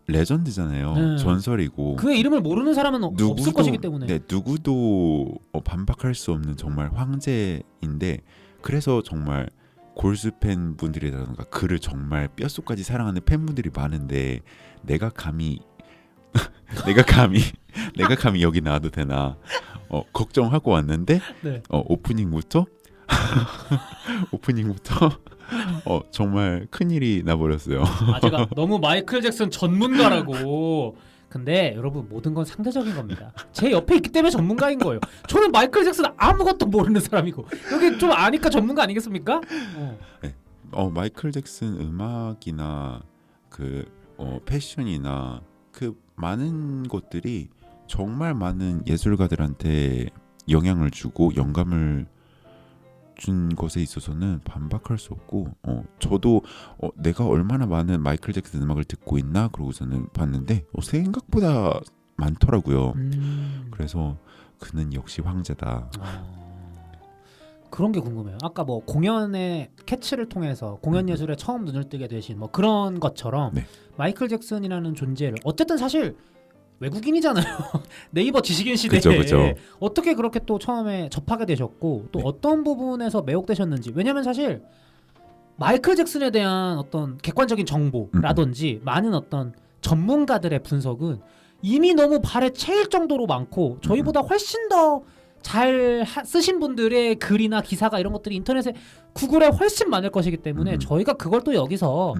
레전드잖아요. 네. 전설이고 그의 이름을 모르는 사람은 없을 것이기 때문에. 네, 누구도 반박할 수 없는 정말 황제인데 그래서 정말 골수 팬분들이라든가 그를 정말 뼛속까지 사랑하는 팬분들이 많은데 내가 감히 내가 감히 여기 나와도 되나 걱정하고 왔는데 네. 오프닝부터 정말 큰일이 나버렸어요. 제가 너무 마이클 잭슨 전문가라고. 근데 여러분 모든 건 상대적인 겁니다. 제 옆에 있기 때문에 전문가인 거예요. 저는 마이클 잭슨 아무것도 모르는 사람이고 여기 좀 아니까 전문가 아니겠습니까? 마이클 잭슨 음악이나 그 패션이나 그 많은 것들이 정말 많은 예술가들한테 영향을 주고 영감을 준 것에 있어서는 반박할 수 없고 저도 내가 얼마나 많은 마이클 잭슨 음악을 듣고 있나 그러고서는 봤는데 생각보다 많더라고요. 그래서 그는 역시 황제다. 그런 게 궁금해요. 아까 뭐 공연의 캐치를 통해서 공연 예술에 처음 눈을 뜨게 되신 뭐 그런 것처럼 네. 마이클 잭슨이라는 존재를 어쨌든 사실 외국인이잖아요. 네이버 지식인 시대에 그쵸. 어떻게 그렇게 또 처음에 접하게 되셨고 또 네. 어떤 부분에서 매혹되셨는지. 왜냐면 사실 마이클 잭슨에 대한 어떤 객관적인 정보라든지 많은 어떤 전문가들의 분석은 이미 너무 발에 채일 정도로 많고 저희보다 훨씬 더 잘 쓰신 분들의 글이나 기사가 이런 것들이 인터넷에 구글에 훨씬 많을 것이기 때문에 저희가 그걸 또 여기서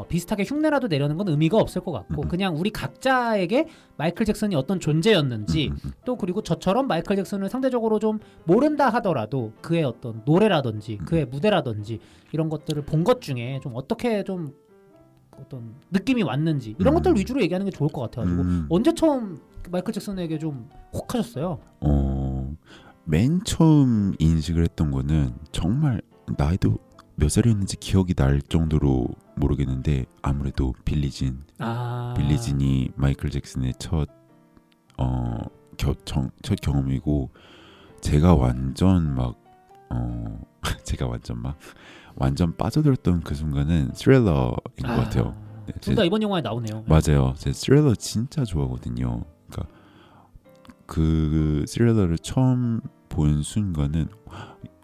비슷하게 흉내라도 내려는 건 의미가 없을 것 같고 그냥 우리 각자에게 마이클 잭슨이 어떤 존재였는지 또 그리고 저처럼 마이클 잭슨을 상대적으로 좀 모른다 하더라도 그의 어떤 노래라든지 그의 무대라든지 이런 것들을 본 것 중에 좀 어떻게 좀 어떤 느낌이 왔는지 이런 것들 위주로 얘기하는 게 좋을 것 같아가지고 언제 처음 마이클 잭슨에게 좀 혹하셨어요? 맨 처음 인식을 했던 거는 정말 나이도 몇 살이었는지 기억이 날 정도로 모르겠는데 아무래도 빌리진. 빌리진이 마이클 잭슨의 첫 경험이고 제가 완전 완전 빠져들었던 그 순간은 스릴러인 것 같아요. 네, 둘 다 이번 영화에 나오네요. 맞아요. 제가 스릴러 진짜 좋아하거든요. 그러니까 그 스릴러를 처음 본 순간은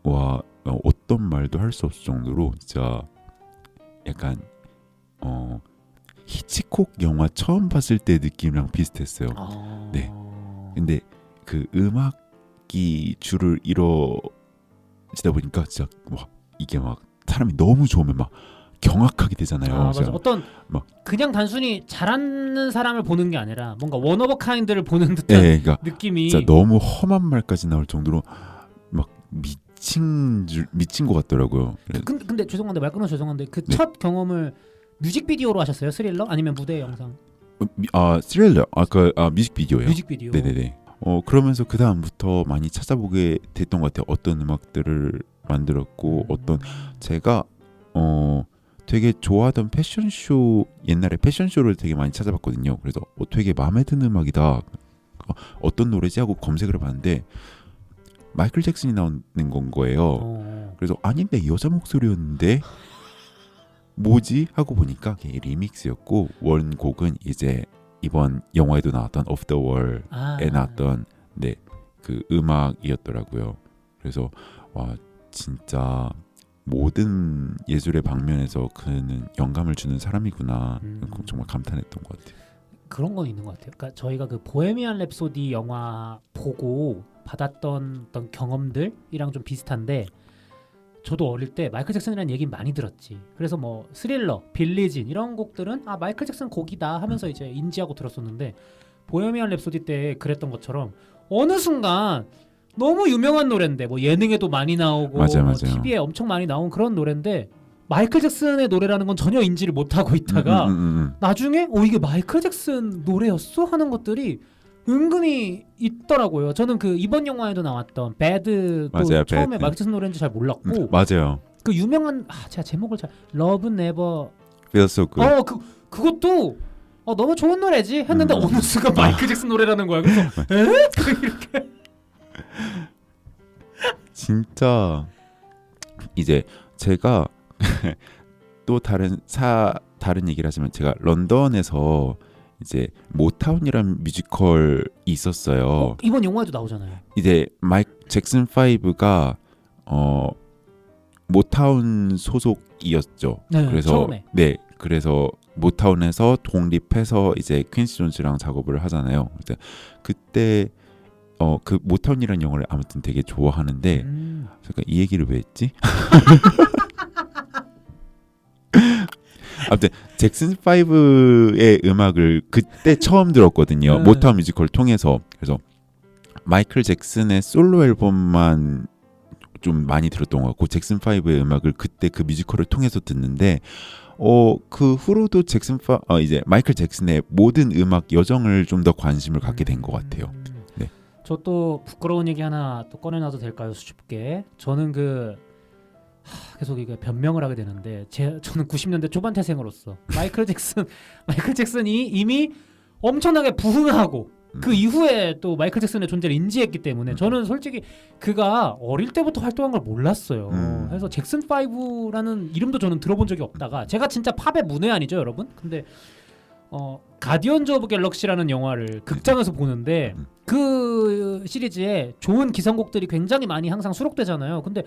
와 어떤 말도 할 수 없을 정도로 진짜 약간 히치콕 영화 처음 봤을 때 느낌이랑 비슷했어요. 네. 근데 그 음악이 줄을 이뤄지다 보니까 진짜 이게 막 사람이 너무 좋으면 막 경악하게 되잖아요. 맞아. 어떤 그냥 단순히 잘하는 사람을 보는 게 아니라 뭔가 원 오브 카인드를 보는 듯한 그러니까 느낌이 진짜 너무 험한 말까지 나올 정도로 막 미친 것 같더라고요. 근데 죄송한데 말 끊어서 죄송한데 그 첫 경험을 뮤직비디오로 하셨어요? 스릴러? 아니면 무대 영상? 스릴러. 뮤직비디오요. 뮤직비디오. 네네네. 그러면서 그 다음부터 많이 찾아보게 됐던 것 같아요. 어떤 음악들을 만들었고 어떤 제가 되게 좋아하던 패션쇼 옛날에 패션쇼를 되게 많이 찾아봤거든요. 그래서 되게 마음에 드는 음악이다. 어떤 노래지 하고 검색을 해봤는데 마이클 잭슨이 나오는 건 거예요. 그래서 아닌데 여자 목소리였는데 뭐지 하고 보니까 그게 리믹스였고 원곡은 이제 이번 영화에도 나왔던 Of the Wall에 나왔던 그 음악이었더라고요. 그래서 와 진짜 모든 예술의 방면에서 그는 영감을 주는 사람이구나. 정말 감탄했던 것 같아요. 그런 건 있는 것 같아요. 그러니까 저희가 그 보헤미안 랩소디 영화 보고 받았던 어떤 경험들이랑 좀 비슷한데 저도 어릴 때 마이클 잭슨이라는 얘기 많이 들었지. 그래서 뭐 스릴러, 빌리진 이런 곡들은 마이클 잭슨 곡이다 하면서 이제 인지하고 들었었는데 보헤미안 랩소디 때 그랬던 것처럼 어느 순간 너무 유명한 노래인데 뭐 예능에도 많이 나오고 맞아요. TV에 엄청 많이 나온 그런 노래인데 마이클 잭슨의 노래라는 건 전혀 인지를 못하고 있다가 나중에 이게 마이클 잭슨 노래였어? 하는 것들이 은근히 있더라고요. 저는 그 이번 영화에도 나왔던 배드도 맞아요, 처음에 배드. 마이클 잭슨 노래인지 잘 몰랐고 맞아요. 그 유명한 제가 제목을 잘 Love Never Feels so good. 그것도 너무 좋은 노래지 했는데 어느 순간 마이클 잭슨 노래라는 거야. 그래서 에? 이렇게 진짜 이제 제가 또 다른 얘기를 하자면 제가 런던에서 이제 모타운이라는 뮤지컬이 있었어요. 이번 영화에도 나오잖아요. 이제 잭슨 5가 모타운 소속이었죠. 네, 그래서 처음에. 그래서 모타운에서 독립해서 이제 퀸시 존스랑 작업을 하잖아요. 그때 그 모타운이라는 영화를 아무튼 되게 좋아하는데 잠깐 이 얘기를 왜 했지? 아무튼 잭슨 5의 음악을 그때 처음 들었거든요. 모타운 뮤지컬을 통해서. 그래서 마이클 잭슨의 솔로 앨범만 좀 많이 들었던 것 같고 잭슨 5의 음악을 그때 그 뮤지컬을 통해서 듣는데 그 후로도 이제 마이클 잭슨의 모든 음악 여정을 좀 더 관심을 갖게 된 것 같아요. 네. 저 또 부끄러운 얘기 하나 또 꺼내놔도 될까요? 수줍게. 저는 계속 이게 변명을 하게 되는데 저는 90년대 초반 태생으로서 마이클 잭슨이 이미 엄청나게 부흥하고 그 이후에 또 마이클 잭슨의 존재를 인지했기 때문에 저는 솔직히 그가 어릴 때부터 활동한 걸 몰랐어요. 그래서 잭슨 5라는 이름도 저는 들어본 적이 없다가 제가 진짜 팝의 문외한이죠, 여러분. 근데 가디언즈 오브 갤럭시라는 영화를 극장에서 보는데 그 시리즈에 좋은 기성곡들이 굉장히 많이 항상 수록되잖아요. 근데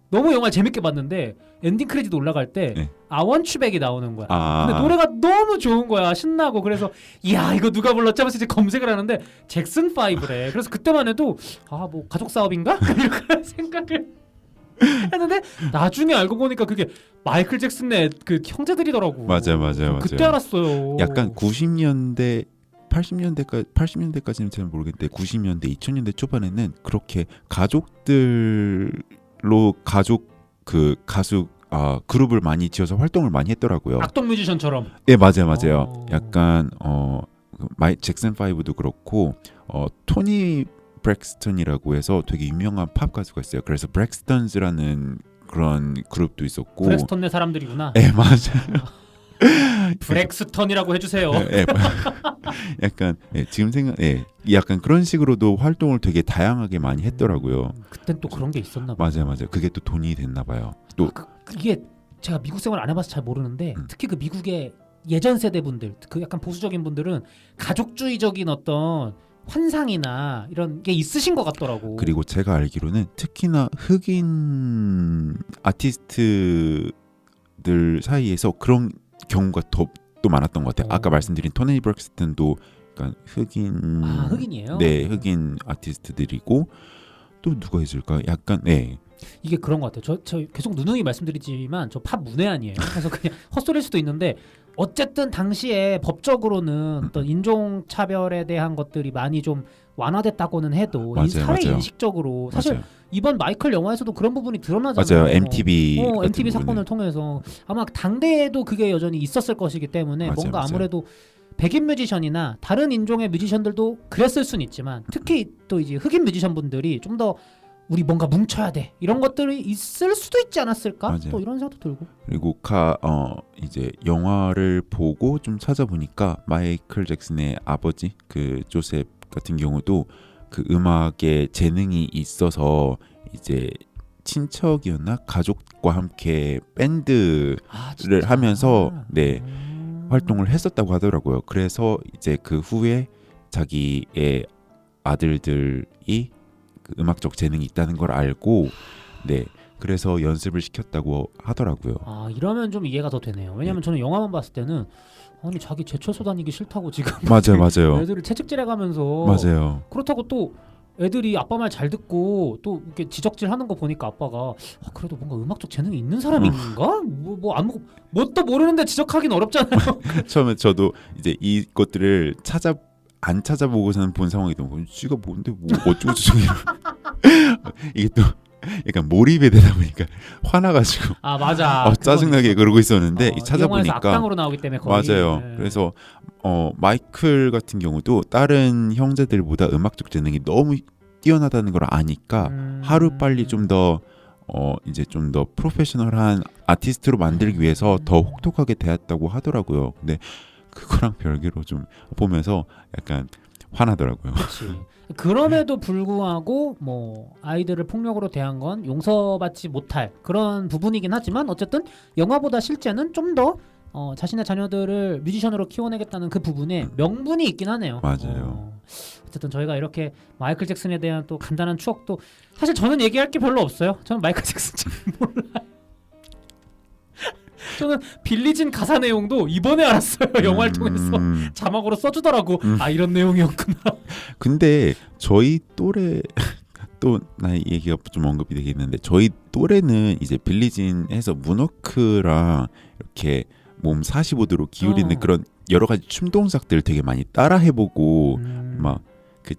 너무 영화를 재밌게 봤는데 엔딩 크레딧 올라갈 때 I Want You Back이 나오는 거야. 근데 노래가 너무 좋은 거야. 신나고. 그래서 이야 이거 누가 불렀지 하면서 이제 검색을 하는데 잭슨 5래. 그래서 그때만 해도 뭐 가족 사업인가? 이렇게 생각을 했는데 나중에 알고 보니까 그게 마이클 잭슨의 그 형제들이더라고. 맞아요. 그때 알았어요. 약간 90년대 80년대까지는 잘 모르겠는데 90년대 2000년대 초반에는 그렇게 가족 그 가수 그룹을 많이 지어서 활동을 많이 했더라고요. 악동 뮤지션처럼. 네, 맞아요. 약간 잭슨 5도 그렇고 토니 브렉스턴이라고 해서 되게 유명한 팝 가수가 있어요. 그래서 브렉스턴즈라는 그런 그룹도 있었고. 브렉스턴네 사람들이구나. 네, 맞아요. 브렉스턴이라고 해주세요. 약간 지금 약간 그런 식으로도 활동을 되게 다양하게 많이 했더라고요. 그땐 또 그런 게 있었나 봐요. 맞아요. 그게 또 돈이 됐나 봐요. 또 이게 제가 미국 생활 안 해봐서 잘 모르는데 특히 그 미국의 예전 세대 분들, 그 약간 보수적인 분들은 가족주의적인 어떤 환상이나 이런 게 있으신 것 같더라고. 그리고 제가 알기로는 특히나 흑인 아티스트들 사이에서 그런 경우가 또 많았던 것 같아요. 아까 말씀드린 토니 브렉스턴도 그러니까 흑인이에요? 네, 흑인 아티스트들이고 또 누가 있을까? 약간 이게 그런 것 같아요. 저 계속 누누이 말씀드리지만 저 팝 문외한이에요. 그래서 그냥 헛소리일 수도 있는데 어쨌든 당시에 법적으로는 어떤 인종 차별에 대한 것들이 많이 좀 완화됐다고는 해도 사회 인식적으로 사실 맞아요. 이번 마이클 영화에서도 그런 부분이 드러나잖아요. 맞아요. MTV 사건을 통해서 아마 당대에도 그게 여전히 있었을 것이기 때문에 뭔가 아무래도 백인 뮤지션이나 다른 인종의 뮤지션들도 그랬을 수는 있지만 특히 또 이제 흑인 뮤지션 분들이 좀 더 우리 뭔가 뭉쳐야 돼 이런 것들이 있을 수도 있지 않았을까? 맞아요. 또 이런 생각도 들고. 그리고 이제 영화를 보고 좀 찾아보니까 마이클 잭슨의 아버지 그 조셉 같은 경우도 그 음악에 재능이 있어서 이제 친척이었나 가족과 함께 밴드를 하면서 활동을 했었다고 하더라고요. 그래서 이제 그 후에 자기의 아들들이 그 음악적 재능이 있다는 걸 알고 그래서 연습을 시켰다고 하더라고요. 이러면 좀 이해가 더 되네요. 왜냐면 저는 영화만 봤을 때는 아니 자기 제철소 다니기 싫다고 지금 맞아요. 애들을 채찍질해가면서 맞아요. 그렇다고 또 애들이 아빠 말 잘 듣고 또 이렇게 지적질하는 거 보니까 아빠가 그래도 뭔가 음악적 재능이 있는 사람인가? 뭐 아무 뭣도 모르는데 지적하기는 어렵잖아요. 처음에 저도 이제 이것들을 안 찾아보고서는 본 상황이 너무 쥐가 뭔데 뭐 어쩌고 저쩌고 이게 또 약간 몰입이 되다 보니까 화나가지고 맞아 짜증나게 그러고 있었는데 찾아보니까 악당으로 나오기 때문에 거의. 맞아요. 그래서 마이클 같은 경우도 다른 형제들보다 음악적 재능이 너무 뛰어나다는 걸 아니까 하루 빨리 좀 더 이제 좀 더 프로페셔널한 아티스트로 만들기 위해서 더 혹독하게 대했다고 하더라고요. 근데 그거랑 별개로 좀 보면서 약간 화나더라고요. 그렇지. 그럼에도 불구하고 뭐 아이들을 폭력으로 대한 건 용서받지 못할 그런 부분이긴 하지만 어쨌든 영화보다 실제는 좀 더 자신의 자녀들을 뮤지션으로 키워내겠다는 그 부분에 명분이 있긴 하네요. 맞아요. 어쨌든 저희가 이렇게 마이클 잭슨에 대한 또 간단한 추억도 사실 저는 얘기할 게 별로 없어요. 저는 마이클 잭슨 잘 몰라요. 저는 빌리진 가사 내용도 이번에 알았어요. 영화를 통해서 자막으로 써주더라고. 아 이런 내용이었구나. 근데 저희 또래 또 나이 얘기가 좀 언급이 되겠는데 저희 또래는 이제 빌리진에서 문워크랑 이렇게 몸 45도로 기울이는 그런 여러 가지 춤 동작들 되게 많이 따라 해보고 막 그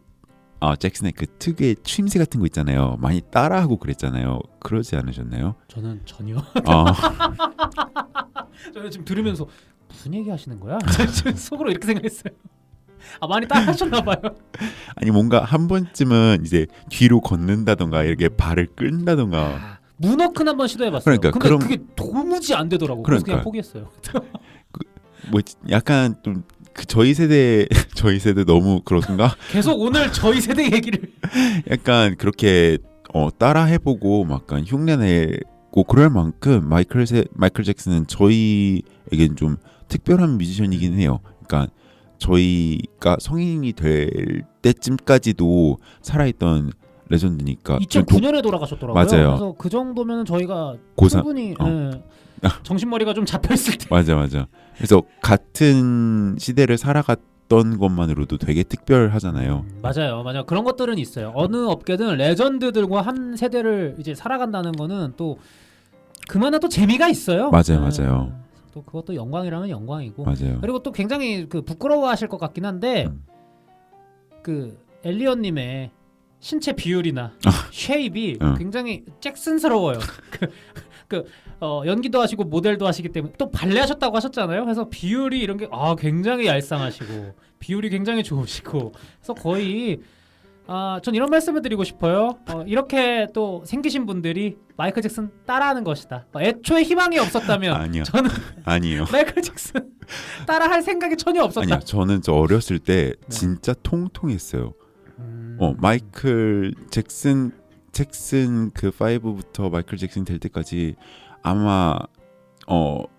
잭슨의 그 특유의 추임새 같은 거 있잖아요. 많이 따라하고 그랬잖아요. 그러지 않으셨나요? 저는 전혀. 아, 저는 지금 들으면서 무슨 얘기 하시는 거야? 지금 속으로 이렇게 생각했어요. 많이 따라하셨나 봐요. 아니 뭔가 한 번쯤은 이제 뒤로 걷는다던가 이렇게 발을 끈다던가 문워크는 한번 시도해봤어요. 그러니까 근데 그게 도무지 안 되더라고. 그래서 그냥 그러니까. 포기했어요. 뭐 약간 좀 그 저희 세대 너무 그렇던가? 계속 오늘 저희 세대 얘기를 약간 그렇게 따라 해보고 막 약간 흉내내고 그럴 만큼 마이클 잭슨은 저희에겐 좀 특별한 뮤지션이긴 해요. 그러니까 저희가 성인이 될 때쯤까지도 살아있던 레전드니까. 2009년에 돌아가셨더라고요. 맞아요. 그래서 그 정도면 저희가 고삼. 충분히 정신머리가 좀 잡혀있을 때. 맞아. 그래서 같은 시대를 살아갔던 것만으로도 되게 특별하잖아요. 맞아요. 그런 것들은 있어요. 어느 업계든 레전드들과 한 세대를 이제 살아간다는 거는 또 그만한 또 재미가 있어요. 맞아요. 또 그것도 영광이라면 영광이고. 맞아요. 그리고 또 굉장히 그 부끄러워하실 것 같긴 한데 그 엘리언님의 신체 비율이나 쉐입이 굉장히 잭슨스러워요. 연기도 하시고 모델도 하시기 때문에 또 발레 하셨다고 하셨잖아요. 그래서 비율이 이런 게 굉장히 얄쌍하시고 비율이 굉장히 좋으시고 그래서 거의 전 이런 말씀을 드리고 싶어요. 이렇게 또 생기신 분들이 마이클 잭슨 따라하는 것이다. 애초에 희망이 없었다면 아니요. 저는 아니요. 마이클 잭슨 따라할 생각이 전혀 없었다. 아니요. 저는 저 어렸을 때 진짜 통통했어요. 마이클 잭슨 그 5부터 마이클 잭슨 될 때까지 아마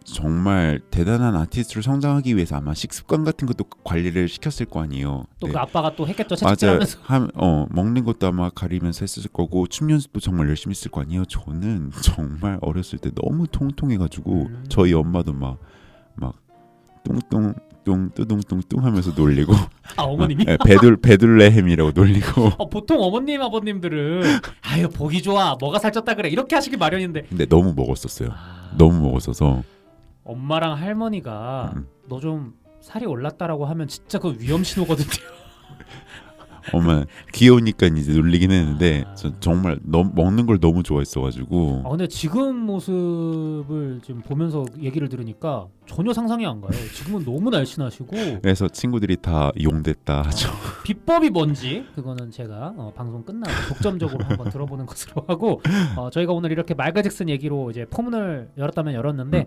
정말 대단한 아티스트로 성장하기 위해서 아마 식습관 같은 것도 관리를 시켰을 거 아니에요. 또 그 아빠가 또 했겠죠. 맞아요. 채찍질하면서. 먹는 것도 아마 가리면서 했을 거고 춤 연습도 정말 열심히 했을 거 아니에요. 저는 정말 어렸을 때 너무 통통해가지고 저희 엄마도 막 뚱뚱 뚜둥뚱뚱 하면서 놀리고 어머님이? 베들레헴이라고 놀리고 보통 어머님 아버님들은 아유 보기 좋아 뭐가 살쪘다 그래 이렇게 하시기 마련인데 근데 너무 먹었었어요. 너무 먹었어서 엄마랑 할머니가 너 좀 살이 올랐다라고 하면 진짜 그 위험 신호거든요. 엄마 귀여우니까 이제 놀리긴 했는데 전 정말 먹는 걸 너무 좋아했어가지고. 근데 지금 모습을 지금 보면서 얘기를 들으니까 전혀 상상이 안 가요. 지금은 너무 날씬하시고. 그래서 친구들이 다 용됐다 하죠. 비법이 뭔지 그거는 제가 방송 끝나고 독점적으로 한번 들어보는 것으로 하고 저희가 오늘 이렇게 마이클 잭슨 얘기로 이제 포문을 열었다면 열었는데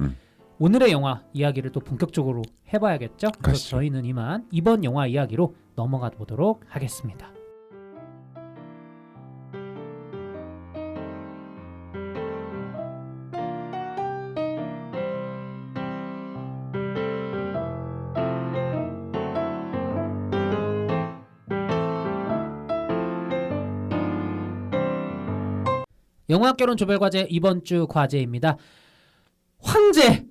오늘의 영화 이야기를 또 본격적으로 해봐야겠죠. 그래서 가시죠. 저희는 이번 영화 이야기로 넘어가 보도록 하겠습니다. 영화학개론 조별과제 이번 주 과제입니다. 황제!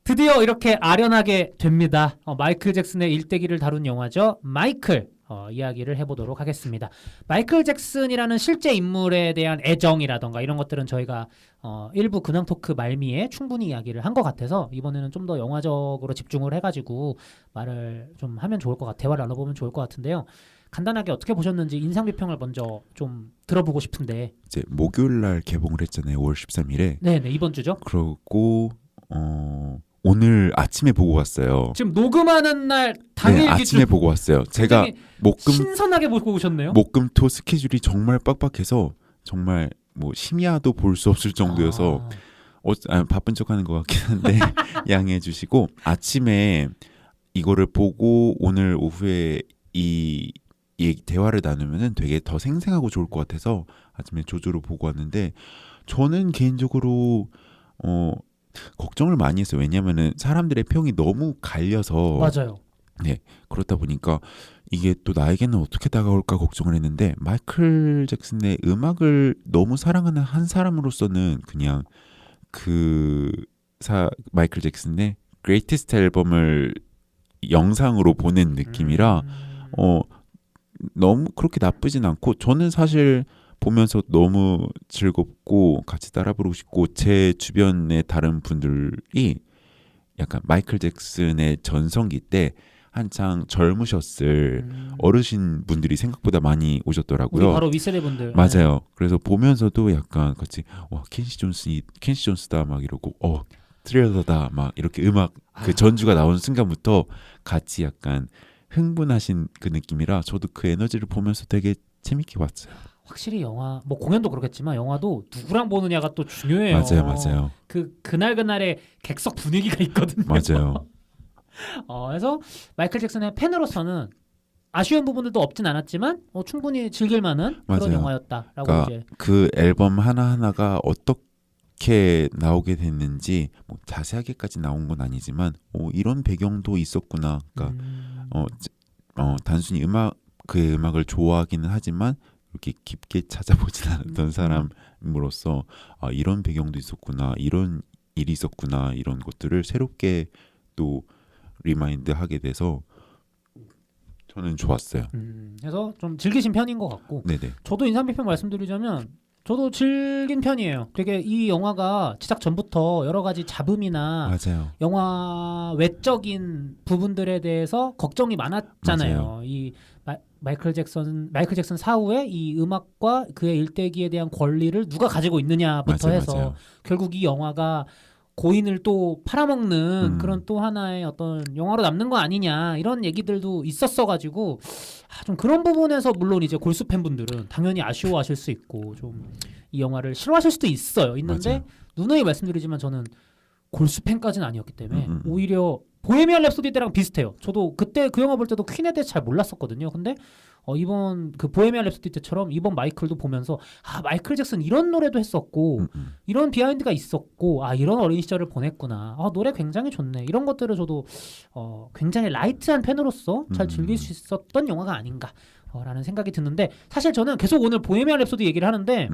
드디어 이렇게 아련하게 됩니다. 마이클 잭슨의 일대기를 다룬 영화죠. 마이클 이야기를 해보도록 하겠습니다. 마이클 잭슨이라는 실제 인물에 대한 애정이라던가 이런 것들은 저희가 일부 근황 토크 말미에 충분히 이야기를 한 것 같아서 이번에는 좀 더 영화적으로 집중을 해가지고 말을 좀 하면 좋을 것 같아요. 대화를 나눠보면 좋을 것 같은데요. 간단하게 어떻게 보셨는지 인상 비평을 먼저 좀 들어보고 싶은데. 이제 목요일 날 개봉을 했잖아요. 5월 13일에. 네네 이번 주죠. 그러고 오늘 아침에 보고 왔어요. 지금 녹음하는 날 당일 아침에 기준 보고 왔어요. 제가 신선하게 보고 오셨네요. 목금토 스케줄이 정말 빡빡해서 정말 뭐 심야도 볼 수 없을 정도여서 바쁜 척하는 것 같긴 한데 양해해 주시고 아침에 이거를 보고 오늘 오후에 이 대화를 나누면은 되게 더 생생하고 좋을 것 같아서 아침에 조조로 보고 왔는데 저는 개인적으로 걱정을 많이 했어요. 왜냐면은 사람들의 평이 너무 갈려서 맞아요. 그렇다 보니까 이게 또 나에게는 어떻게 다가올까 걱정을 했는데 마이클 잭슨의 음악을 너무 사랑하는 한 사람으로서는 그냥 마이클 잭슨의 그레이티스트 앨범을 영상으로 보낸 느낌이라 너무 그렇게 나쁘진 않고 저는 사실 보면서 너무 즐겁고 같이 따라 부르고 싶고 제 주변의 다른 분들이 약간 마이클 잭슨의 전성기 때 한창 젊으셨을 어르신 분들이 생각보다 많이 우리 오셨더라고요. 바로 윗세대 분들. 맞아요. 그래서 보면서도 약간 같이 켄시 존스다 막 이러고 트레일러다 막 이렇게 음악 그 전주가 나오는 순간부터 같이 약간 흥분하신 그 느낌이라 저도 그 에너지를 보면서 되게 재밌게 봤어요. 확실히 영화 뭐 공연도 그렇겠지만 영화도 누구랑 보느냐가 또 중요해요. 맞아요. 그날의 객석 분위기가 있거든요. 맞아요. 그래서 마이클 잭슨의 팬으로서는 아쉬운 부분들도 없진 않았지만 충분히 즐길 만한 그런 맞아요. 영화였다라고 그러니까 이제 그 앨범 하나하나가 어떻게 나오게 됐는지 뭐 자세하게까지 나온 건 아니지만 이런 배경도 있었구나. 그러니까 단순히 그 음악을 좋아하기는 하지만 이렇게 깊게 찾아보진 않았던 사람으로서 이런 배경도 있었구나, 이런 일이 있었구나 이런 것들을 새롭게 또 리마인드 하게 돼서 저는 좋았어요. 그래서 좀 즐기신 편인 것 같고 네네. 저도 인상 비평 말씀드리자면 저도 즐긴 편이에요. 되게 이 영화가 제작 전부터 여러 가지 잡음이나 맞아요. 영화 외적인 부분들에 대해서 걱정이 많았잖아요. 맞아요. 이 마이클 잭슨 사후에 이 음악과 그의 일대기에 대한 권리를 누가 가지고 있느냐부터 해서 맞아요. 결국 이 영화가 고인을 또 팔아먹는 그런 또 하나의 어떤 영화로 남는 거 아니냐 이런 얘기들도 있었어가지고 좀 그런 부분에서 물론 이제 골수 팬분들은 당연히 아쉬워하실 수 있고 좀 이 영화를 싫어하실 수도 있는데 맞아요. 누누이 말씀드리지만 저는 골수 팬까지는 아니었기 때문에 오히려 보헤미안 랩소디 때랑 비슷해요. 저도 그때 그 영화 볼 때도 퀸에 대해서 잘 몰랐었거든요. 근데 이번 그 보헤미안 랩소디 때처럼 이번 마이클도 보면서 마이클 잭슨 이런 노래도 했었고 이런 비하인드가 있었고 이런 어린 시절을 보냈구나. 노래 굉장히 좋네. 이런 것들을 저도 굉장히 라이트한 팬으로서 잘 즐길 수 있었던 영화가 아닌가 라는 생각이 드는데 사실 저는 계속 오늘 보헤미안 랩소디 얘기를 하는데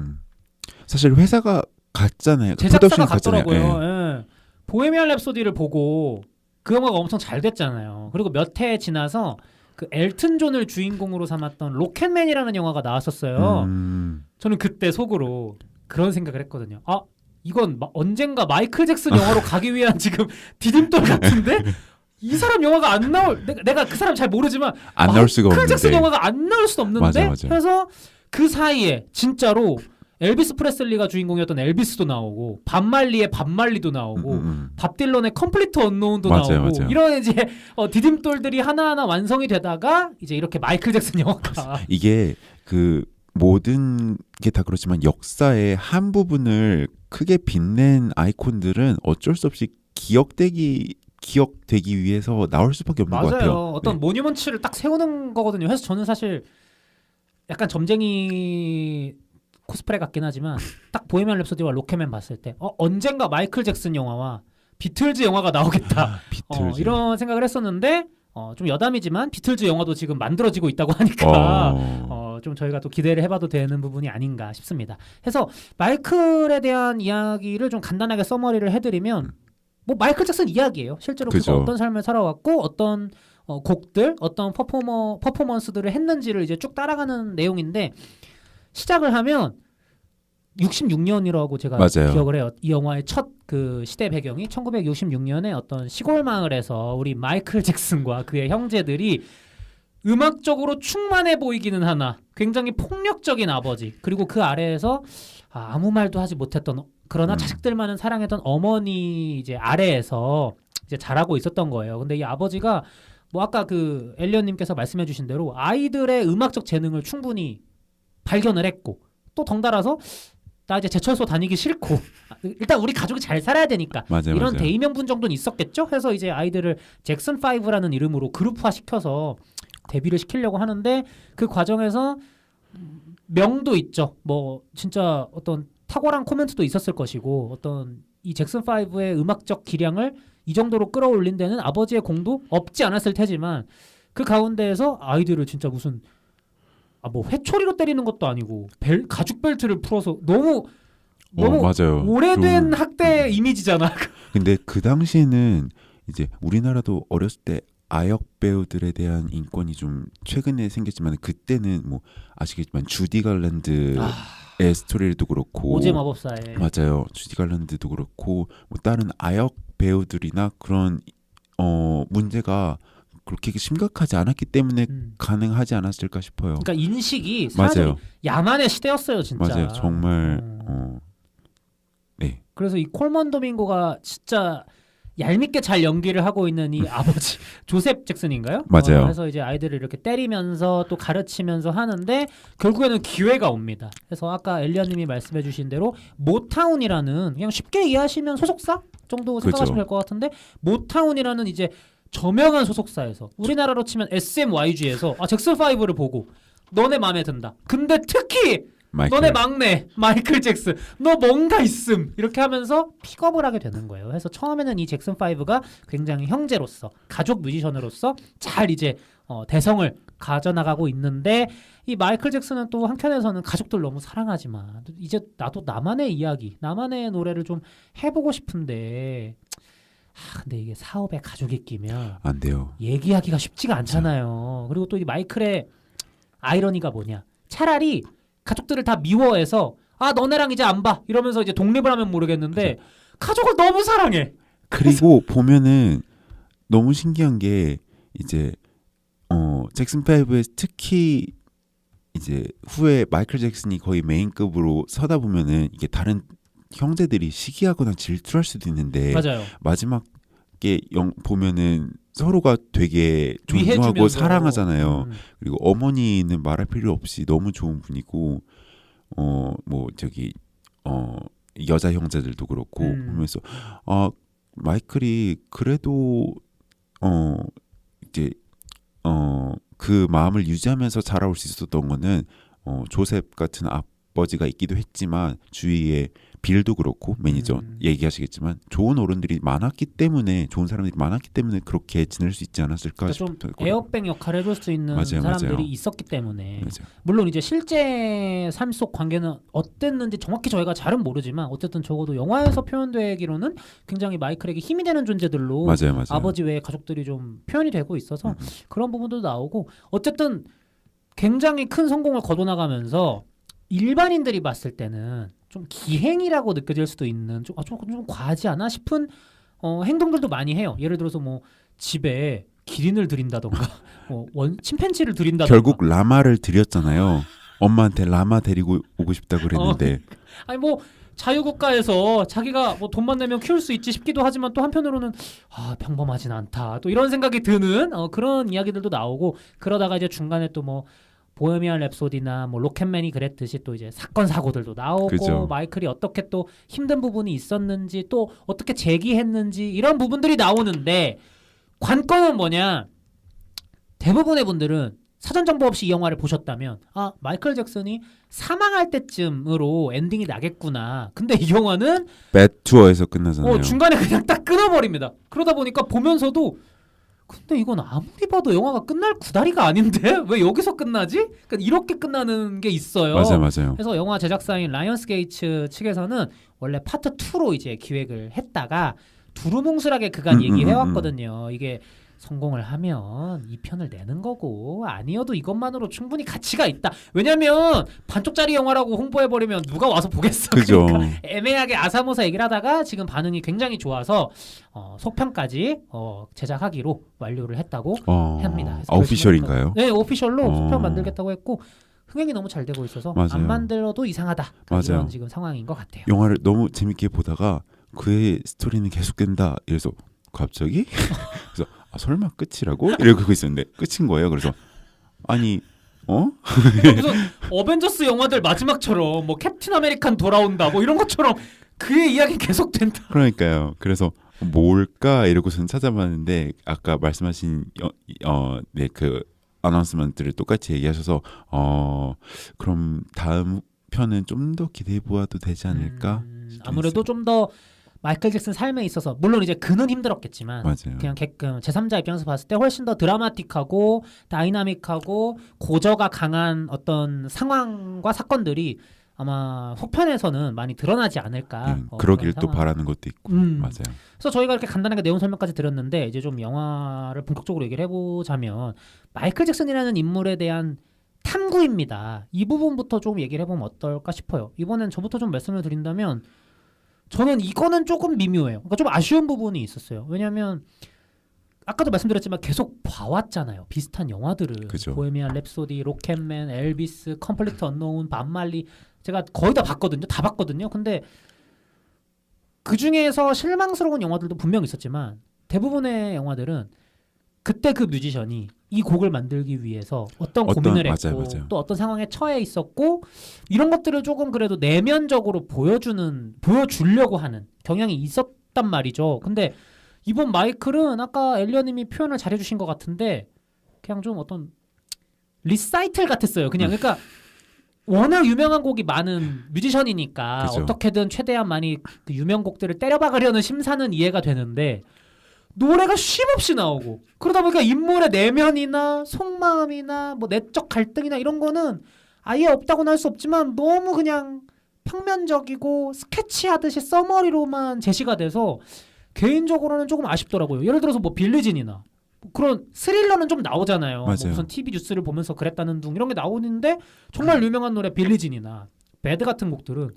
사실 회사가 같잖아요. 제작사가 같잖아요. 같더라고요. 예. 보헤미안 랩소디를 보고 그 영화가 엄청 잘 됐잖아요. 그리고 몇 해 지나서 그 엘튼 존을 주인공으로 삼았던 로켓맨이라는 영화가 나왔었어요. 저는 그때 속으로 그런 생각을 했거든요. 이건 언젠가 마이클 잭슨 영화로 가기 위한 지금 디딤돌 같은데 이 사람 영화가 안 나올 내가 그 사람 잘 모르지만 안 나올 수가 없는데 마이클 잭슨 영화가 안 나올 수 없는데 맞아. 그래서 그 사이에 진짜로 엘비스 프레슬리가 주인공이었던 엘비스도 나오고 밥 말리의 밥 말리도 나오고 밥 딜런의 컴플리트 언노운도 나오고 이런 이제 디딤돌들이 하나하나 완성이 되다가 이제 이렇게 마이클 잭슨 영화가 이게 그 모든 게 다 그렇지만 역사의 한 부분을 크게 빛낸 아이콘들은 어쩔 수 없이 기억되기 위해서 나올 수밖에 없는 것 같아요. 어떤 모뉴먼트를 딱 세우는 거거든요. 그래서 저는 사실 약간 점쟁이 코스프레 같긴 하지만 딱 보헤미안 랩소디와 로켓맨 봤을 때 언젠가 마이클 잭슨 영화와 비틀즈 영화가 나오겠다. 비틀즈. 이런 생각을 했었는데 좀 여담이지만 비틀즈 영화도 지금 만들어지고 있다고 하니까 좀 저희가 또 기대를 해봐도 되는 부분이 아닌가 싶습니다. 그래서 마이클에 대한 이야기를 좀 간단하게 서머리를 해드리면 뭐 마이클 잭슨 이야기예요. 실제로 그가 어떤 삶을 살아왔고 어떤 곡들, 어떤 퍼포먼스들을 했는지를 이제 쭉 따라가는 내용인데 시작을 하면 66년이라고 제가 맞아요. 기억을 해요. 이 영화의 첫 그 시대 배경이 1966년에 어떤 시골 마을에서 우리 마이클 잭슨과 그의 형제들이 음악적으로 충만해 보이기는 하나 굉장히 폭력적인 아버지 그리고 그 아래에서 아무 말도 하지 못했던 그러나 자식들만은 사랑했던 어머니 이제 아래에서 이제 자라고 있었던 거예요. 근데 이 아버지가 뭐 아까 그 엘리언님께서 말씀해주신 대로 아이들의 음악적 재능을 충분히 발견을 했고 또 덩달아서 나 이제 제철소 다니기 싫고 일단 우리 가족이 잘 살아야 되니까 맞아요, 이런 맞아요. 대의명분 정도는 있었겠죠. 해서 이제 아이들을 잭슨 5라는 이름으로 그룹화 시켜서 데뷔를 시키려고 하는데 그 과정에서 명도 있죠. 뭐 진짜 어떤 탁월한 코멘트도 있었을 것이고 어떤 이 잭슨 5의 음악적 기량을 이 정도로 끌어올린 데는 아버지의 공도 없지 않았을 테지만 그 가운데에서 아이들을 진짜 무슨 뭐 회초리로 때리는 것도 아니고 가죽 벨트를 풀어서 너무 맞아요. 오래된 좀, 학대 이미지잖아. 근데 그 당시에는 이제 우리나라도 어렸을 때 아역 배우들에 대한 인권이 좀 최근에 생겼지만 그때는 뭐 아시겠지만 주디 갈랜드의 스토리도 그렇고 오제 마법사의 맞아요. 주디 갈랜드도 그렇고 뭐 다른 아역 배우들이나 그런 문제가 그렇게 심각하지 않았기 때문에 가능하지 않았을까 싶어요. 그러니까 인식이 사실 맞아요. 야만의 시대였어요, 진짜. 맞아요. 정말 네. 그래서 이 콜먼 도밍고가 진짜 얄밉게 잘 연기를 하고 있는 이 아버지 조셉 잭슨인가요? 맞아요. 그래서 이제 아이들을 이렇게 때리면서 또 가르치면서 하는데 결국에는 기회가 옵니다. 그래서 아까 엘리아님이 말씀해주신 대로 모타운이라는 그냥 쉽게 이해하시면 소속사 정도 생각하시면 될 것 같은데 모타운이라는 이제 저명한 소속사에서 우리나라로 치면 SMYG에서 잭슨 5를 보고 너네 마음에 든다. 근데 특히 너네 막내 마이클 잭슨 너 뭔가 있음 이렇게 하면서 픽업을 하게 되는 거예요. 그래서 처음에는 이 잭슨 5가 굉장히 형제로서 가족 뮤지션으로서 잘 이제 대성을 가져나가고 있는데 이 마이클 잭슨은 또 한켠에서는 가족들 너무 사랑하지만 이제 나도 나만의 이야기 나만의 노래를 좀 해보고 싶은데 근데 이게 사업에 가족이 끼면 안 돼요. 얘기하기가 쉽지가 않잖아요. 그리고 또 이 마이클의 아이러니가 뭐냐 차라리 가족들을 다 미워해서 너네랑 이제 안 봐 이러면서 이제 독립을 하면 모르겠는데 그쵸. 가족을 너무 사랑해. 그리고 보면은 너무 신기한 게 이제 잭슨 5에 특히 이제 후에 마이클 잭슨이 거의 메인급으로 서다 보면은 이게 다른 형제들이 시기하거나 질투할 수도 있는데 맞아요. 마지막에 보면은 서로가 되게 존중하고 위해주면서. 사랑하잖아요. 그리고 어머니는 말할 필요 없이 너무 좋은 분이고 뭐 저기 여자 형제들도 그렇고 보면서 마이클이 그래도 이제 그 마음을 유지하면서 자라올 수 있었던 거는 조셉 같은 아버지가 있기도 했지만 주위에 빌도 그렇고 매니저 얘기하시겠지만 좋은 어른들이 많았기 때문에 좋은 사람들이 많았기 때문에 그렇게 지낼 수 있지 않았을까 그러니까 싶어요. 좀 에어백 역할을 해줄 수 있는 맞아요, 사람들이 맞아요. 있었기 때문에 맞아요. 물론 이제 실제 삶 속 관계는 어땠는지 정확히 저희가 잘은 모르지만 어쨌든 적어도 영화에서 표현되기로는 굉장히 마이클에게 힘이 되는 존재들로 맞아요, 맞아요. 아버지 외에 가족들이 좀 표현이 되고 있어서 그런 부분도 나오고 어쨌든 굉장히 큰 성공을 거둬나가면서 일반인들이 봤을 때는 좀 기행이라고 느껴질 수도 있는 좀 과하지 않아 싶은 행동들도 많이 해요. 예를 들어서 뭐 집에 기린을 들인다던가 침팬지를 들인다던가 결국 라마를 들였잖아요. 엄마한테 라마 데리고 오고 싶다고 그랬는데 아니 뭐 자유국가에서 자기가 뭐 돈만 내면 키울 수 있지 싶기도 하지만 또 한편으로는 평범하진 않다 또 이런 생각이 드는 그런 이야기들도 나오고 그러다가 이제 중간에 또 뭐 보헤미안 랩소디나 뭐 로켓맨이 그랬듯이 또 이제 사건 사고들도 나오고 그죠. 마이클이 어떻게 또 힘든 부분이 있었는지 또 어떻게 재기했는지 이런 부분들이 나오는데 관건은 뭐냐 대부분의 분들은 사전 정보 없이 이 영화를 보셨다면 마이클 잭슨이 사망할 때쯤으로 엔딩이 나겠구나. 근데 이 영화는 뱃 투어에서 끝나잖아요. 중간에 그냥 딱 끊어버립니다. 그러다 보니까 보면서도 근데 이건 아무리 봐도 영화가 끝날 구다리가 아닌데 왜 여기서 끝나지? 그러니까 이렇게 끝나는 게 있어요. 맞아요. 그래서 영화 제작사인 라이언스 게이츠 측에서는 원래 파트 2로 이제 기획을 했다가 두루뭉술하게 그간 얘기해왔거든요. 이게 성공을 하면 2편을 내는 거고 아니어도 이것만으로 충분히 가치가 있다. 왜냐면 반쪽짜리 영화라고 홍보해버리면 누가 와서 보겠어. 그죠. 그러니까 애매하게 아사모사 얘기를 하다가 지금 반응이 굉장히 좋아서 속편까지 제작하기로 완료를 했다고 합니다. 오피셜인가요? 네, 오피셜로 속편 만들겠다고 했고 흥행이 너무 잘 되고 있어서 맞아요. 안 만들어도 이상하다. 맞아요. 이런 지금 상황인 것 같아요. 영화를 너무 재밌게 보다가 그의 스토리는 계속된다. 이래서 갑자기 그래서 설마 끝이라고? 이러고 있었는데 끝인 거예요. 그래서 아니 그러니까 무슨 어벤져스 영화들 마지막처럼 뭐 캡틴 아메리칸 돌아온다 뭐 이런 것처럼 그의 이야기 계속된다. 그러니까요. 그래서 뭘까 이러고선 찾아봤는데 아까 말씀하신 네, 그 아나운스먼트를 똑같이 얘기하셔서 그럼 다음 편은 좀 더 기대해 보아도 되지 않을까? 싶긴 아무래도 했어요. 좀 더 마이클 잭슨 삶에 있어서 물론 이제 그는 힘들었겠지만 맞아요. 그냥 제3자 입장에서 봤을 때 훨씬 더 드라마틱하고 다이나믹하고 고저가 강한 어떤 상황과 사건들이 아마 속편에서는 많이 드러나지 않을까. 그러길 그런 또 상황. 바라는 것도 있고 맞아요. 그래서 저희가 이렇게 간단하게 내용 설명까지 드렸는데 이제 좀 영화를 본격적으로 얘기를 해보자면 마이클 잭슨이라는 인물에 대한 탐구입니다. 이 부분부터 좀 얘기를 해보면 어떨까 싶어요. 이번엔 저부터 좀 말씀을 드린다면 저는 이거는 조금 미묘해요. 그러니까 좀 아쉬운 부분이 있었어요. 왜냐하면 아까도 말씀드렸지만 계속 봐왔잖아요. 비슷한 영화들을. 그죠. 보헤미안 랩소디, 로켓맨, 엘비스, 컴플리트 언노운, 반말리 제가 거의 다 봤거든요. 다 봤거든요. 근데 그 중에서 실망스러운 영화들도 분명 있었지만 대부분의 영화들은 그때 그 뮤지션이 이 곡을 만들기 위해서 어떤 고민을 했고 맞아요. 또 어떤 상황에 처해 있었고 이런 것들을 조금 그래도 내면적으로 보여주려고 하는 경향이 있었단 말이죠. 근데 이번 마이클은 아까 엘리어님이 표현을 잘해주신 것 같은데 그냥 좀 어떤 리사이틀 같았어요. 그냥 그러니까 워낙 유명한 곡이 많은 뮤지션이니까 그죠. 어떻게든 최대한 많이 그 유명 곡들을 때려박으려는 심사는 이해가 되는데 노래가 쉼없이 나오고 그러다 보니까 인물의 내면이나 속마음이나 뭐 내적 갈등이나 이런 거는 아예 없다고는 할 수 없지만 너무 그냥 평면적이고 스케치하듯이 써머리로만 제시가 돼서 개인적으로는 조금 아쉽더라고요. 예를 들어서 뭐 빌리진이나 그런 스릴러는 좀 나오잖아요. 뭐 맞아요. 무슨 TV 뉴스를 보면서 그랬다는 둥 이런 게 나오는데 정말 유명한 노래 빌리진이나 배드 같은 곡들은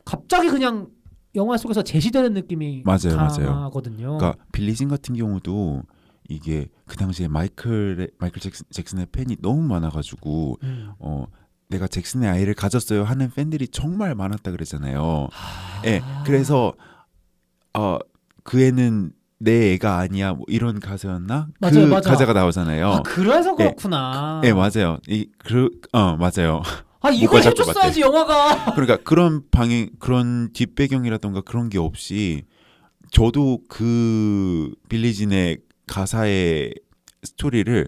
갑자기 그냥 영화 속에서 제시되는 느낌이 맞아요. 강하거든요. 그러니까 빌리진 같은 경우도 이게 그 당시에 마이클 잭슨의 팬이 너무 많아가지고 내가 잭슨의 아이를 가졌어요 하는 팬들이 정말 많았다 그러잖아요. 예, 그래서 그 애는 내 애가 아니야 뭐 이런 가사였나? 맞아요, 그 맞아. 가사가 나오잖아요. 그래서 예, 그렇구나. 예, 맞아요. 맞아요. 이거 목과 잡고 해줬어야지 영화가. 그러니까 그런 뒷배경이라던가 그런 게 없이 저도 그 빌리진의 가사의 스토리를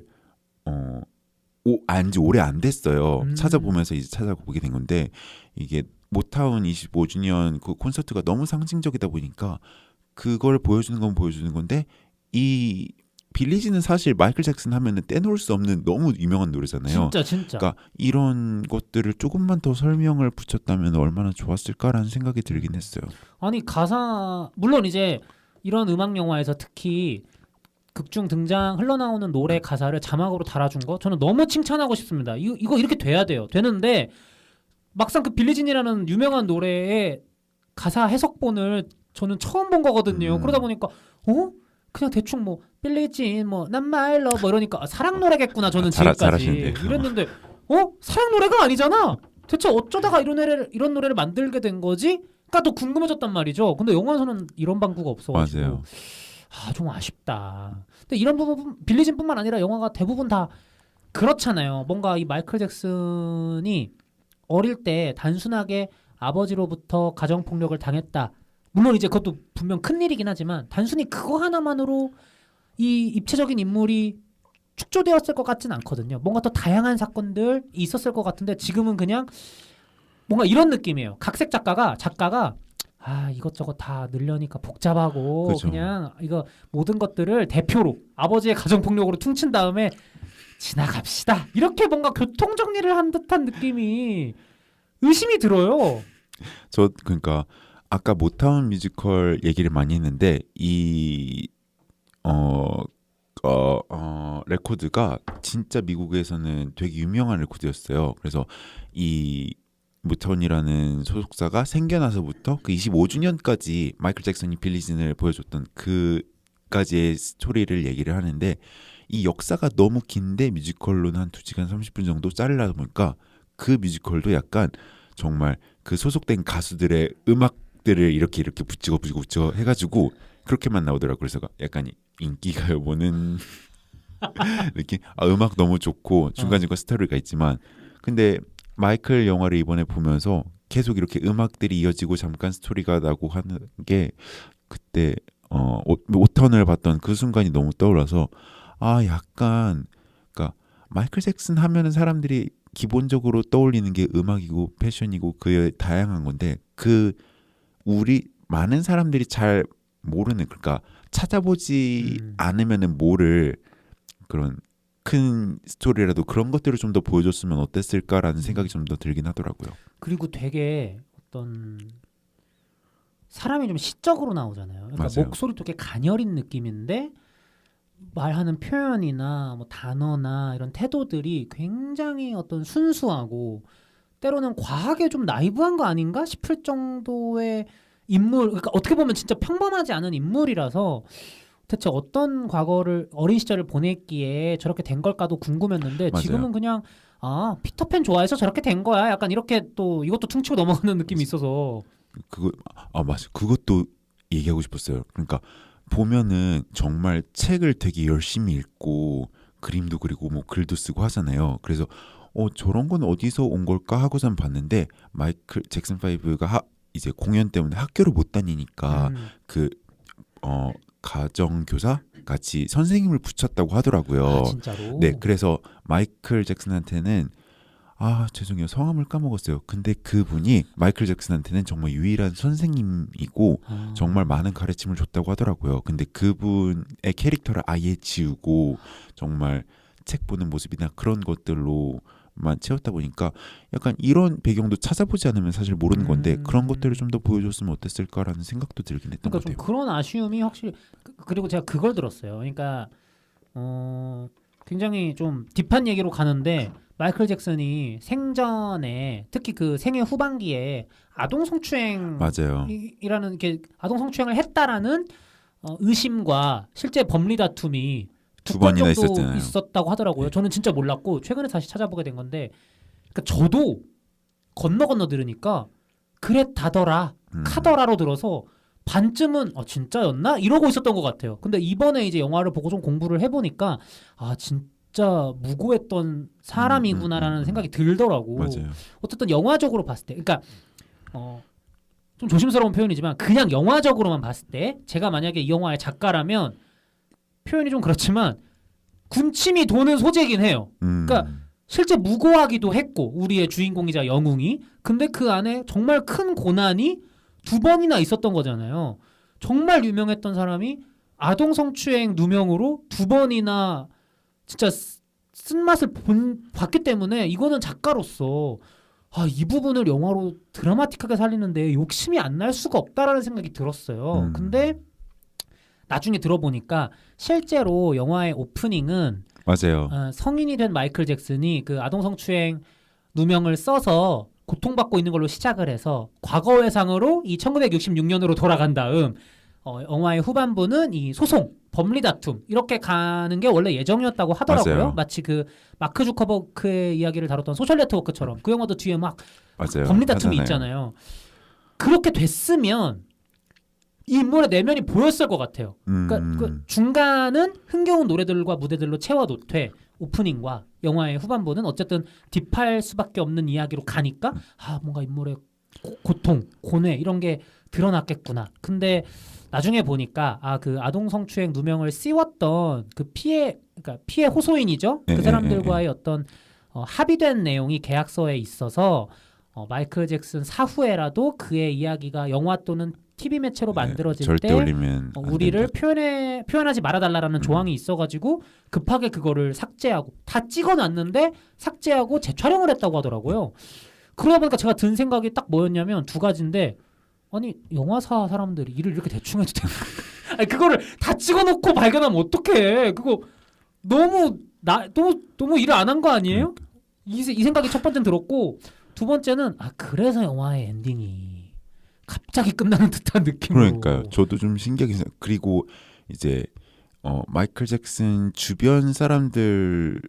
안지 오래 안 됐어요. 찾아보면서 이제 찾아보게 된 건데 이게 모타운 25주년 그 콘서트가 너무 상징적이다 보니까 그걸 보여주는 건 보여주는 건데 이 빌리진은 사실 마이클 잭슨 하면은 떼놓을 수 없는 너무 유명한 노래잖아요. 진짜. 그러니까 이런 것들을 조금만 더 설명을 붙였다면 얼마나 좋았을까라는 생각이 들긴 했어요. 아니 가사 물론 이제 이런 음악 영화에서 특히 극중 등장 흘러나오는 노래 가사를 자막으로 달아준 거 저는 너무 칭찬하고 싶습니다. 이거 이렇게 돼야 돼요. 되는데 막상 그 빌리진이라는 유명한 노래의 가사 해석본을 저는 처음 본 거거든요. 그러다 보니까 그냥 대충 뭐 빌리진 뭐 난 마일러 뭐 이러니까 사랑 노래겠구나 저는 지금까지 잘하시는데요. 이랬는데 사랑 노래가 아니잖아. 대체 어쩌다가 이런 노래를 만들게 된 거지? 가 더 궁금해졌단 말이죠. 근데 영화에서는 이런 방구가 없어가지고 맞아요. 좀 아쉽다. 근데 이런 부분 빌리진뿐만 아니라 영화가 대부분 다 그렇잖아요. 뭔가 이 마이클 잭슨이 어릴 때 단순하게 아버지로부터 가정폭력을 당했다. 물론 이제 그것도 분명 큰 일이긴 하지만 단순히 그거 하나만으로 이 입체적인 인물이 축조되었을 것 같진 않거든요. 뭔가 더 다양한 사건들이 있었을 것 같은데 지금은 그냥 뭔가 이런 느낌이에요. 각색 작가가 이것저것 다 늘려니까 복잡하고 그죠. 그냥 이거 모든 것들을 대표로 아버지의 가정폭력으로 퉁친 다음에 지나갑시다. 이렇게 뭔가 교통정리를 한 듯한 느낌이 의심이 들어요. 저 그러니까 아까 모타운 뮤지컬 얘기를 많이 했는데 이 레코드가 진짜 미국에서는 되게 유명한 레코드였어요. 그래서 이 모타운이라는 소속사가 생겨나서부터 그 25주년까지 마이클 잭슨이 빌리진을 보여줬던 그까지의 스토리를 얘기를 하는데 이 역사가 너무 긴데 뮤지컬로는 한 2시간 30분 정도 자르다 보니까 그 뮤지컬도 약간 정말 그 소속된 가수들의 음악들을 이렇게 붙이고 해가지고 그렇게만 나오더라고요. 그래서 약간 인기가요 보는 이렇게 음악 너무 좋고 중간중간 스토리가 있지만 근데 마이클 영화를 이번에 보면서 계속 이렇게 음악들이 이어지고 잠깐 스토리가 나고 하는 게 그때 오턴을 봤던 그 순간이 너무 떠올라서 아 약간 그러니까 마이클 잭슨 하면은 사람들이 기본적으로 떠올리는 게 음악이고 패션이고 그의 다양한 건데 그 우리 많은 사람들이 잘 모르는 그러니까 찾아보지 않으면은 모를 그런 큰 스토리라도 그런 것들을 좀 더 보여줬으면 어땠을까라는 생각이 좀 더 들긴 하더라고요. 그리고 되게 어떤 사람이 좀 시적으로 나오잖아요. 그러니까 맞아요. 목소리도 되게 가녀린 느낌인데 말하는 표현이나 뭐 단어나 이런 태도들이 굉장히 어떤 순수하고 때로는 과하게 좀 나이브한 거 아닌가 싶을 정도의 인물. 그러니까 어떻게 보면 진짜 평범하지 않은 인물이라서 대체 어떤 과거를 어린 시절을 보냈기에 저렇게 된 걸까도 궁금했는데 맞아요. 지금은 그냥 아 피터팬 좋아해서 저렇게 된 거야. 약간 이렇게 또 이것도 퉁치고 넘어가는 느낌이 있어서 그거 맞아. 그것도 얘기하고 싶었어요. 그러니까 보면은 정말 책을 되게 열심히 읽고 그림도 그리고 뭐 글도 쓰고 하잖아요. 그래서 저런 건 어디서 온 걸까 하고선 봤는데 마이클 잭슨 5가 이제 공연 때문에 학교를 못 다니니까 그 가정 교사 같이 선생님을 붙였다고 하더라고요. 아 진짜로. 네, 그래서 마이클 잭슨한테는 죄송해요. 성함을 까먹었어요. 근데 그분이 마이클 잭슨한테는 정말 유일한 선생님이고 정말 많은 가르침을 줬다고 하더라고요. 근데 그분의 캐릭터를 아예 지우고 정말 책 보는 모습이나 그런 것들로만 채웠다 보니까 약간 이런 배경도 찾아보지 않으면 사실 모르는 건데 그런 것들을 좀 더 보여줬으면 어땠을까라는 생각도 들긴 했던 그러니까 것 좀 같아요. 그런 아쉬움이 확실히 그리고 제가 그걸 들었어요. 그러니까 굉장히 좀 딥한 얘기로 가는데 마이클 잭슨이 생전에 특히 그 생애 후반기에 아동 성추행이라는 맞아요. 이렇게 아동 성추행을 했다라는 의심과 실제 법리 다툼이 두 두 건 번이나 정도 있었잖아요. 있었다고 하더라고요. 네. 저는 진짜 몰랐고 최근에 다시 찾아보게 된 건데 그러니까 저도 건너 들으니까 그랬다더라 카더라로 들어서 반쯤은 진짜였나 이러고 있었던 것 같아요. 근데 이번에 이제 영화를 보고 좀 공부를 해보니까 진짜 무고했던 사람이구나라는 생각이 들더라고. 맞아요. 어쨌든 영화적으로 봤을 때, 그러니까 좀 조심스러운 표현이지만 그냥 영화적으로만 봤을 때 제가 만약에 이 영화의 작가라면 표현이 좀 그렇지만 군침이 도는 소재이긴 해요. 그러니까 실제 무고하기도 했고 우리의 주인공이자 영웅이 근데 그 안에 정말 큰 고난이 두 번이나 있었던 거잖아요. 정말 유명했던 사람이 아동 성추행 누명으로 두 번이나 진짜 쓴맛을 봤기 때문에 이거는 작가로서 이 부분을 영화로 드라마틱하게 살리는데 욕심이 안 날 수가 없다라는 생각이 들었어요. 근데 나중에 들어보니까 실제로 영화의 오프닝은 맞아요. 성인이 된 마이클 잭슨이 그 아동 성추행 누명을 써서 고통받고 있는 걸로 시작을 해서 과거 회상으로 이 1966년으로 돌아간 다음 영화의 후반부는 이 소송, 법리 다툼 이렇게 가는 게 원래 예정이었다고 하더라고요. 맞아요. 마치 그 마크 주커버크의 이야기를 다뤘던 소셜 네트워크처럼 그 영화도 뒤에 막 맞아요. 법리 다툼이 하잖아요. 있잖아요. 그렇게 됐으면 이 인물의 내면이 보였을 것 같아요. 그러니까 그 중간은 흥겨운 노래들과 무대들로 채워놓되 오프닝과 영화의 후반부는 어쨌든 딥할 수밖에 없는 이야기로 가니까 뭔가 인물의 고통, 고뇌 이런 게 드러났겠구나. 근데 나중에 보니까 그 아동 성추행 누명을 씌웠던 그 그러니까 피해 호소인이죠. 그 사람들과의 어떤 합의된 내용이 계약서에 있어서 마이클 잭슨 사후에라도 그의 이야기가 영화 또는 TV 매체로 만들어질 절대 때 올리면 안 우리를 된다. 표현하지 말아달라라는 조항이 있어가지고 급하게 그거를 삭제하고 다 찍어놨는데 삭제하고 재촬영을 했다고 하더라고요. 그러다 보니까 제가 든 생각이 딱 뭐였냐면 두 가지인데 아니 영화사 사람들이 일을 이렇게 대충 해도 되나? 아니 그거를 다 찍어놓고 발견하면 어떡해? 그거 너무 일을 안 한 거 아니에요? 이 생각이 첫 번째는 들었고 두 번째는 그래서 영화의 엔딩이 갑자기 끝나는 듯한 느낌으로. 그러니까요. 저도 좀 신기하게 그리고 이제 마이클 잭슨 주변 사람들에게도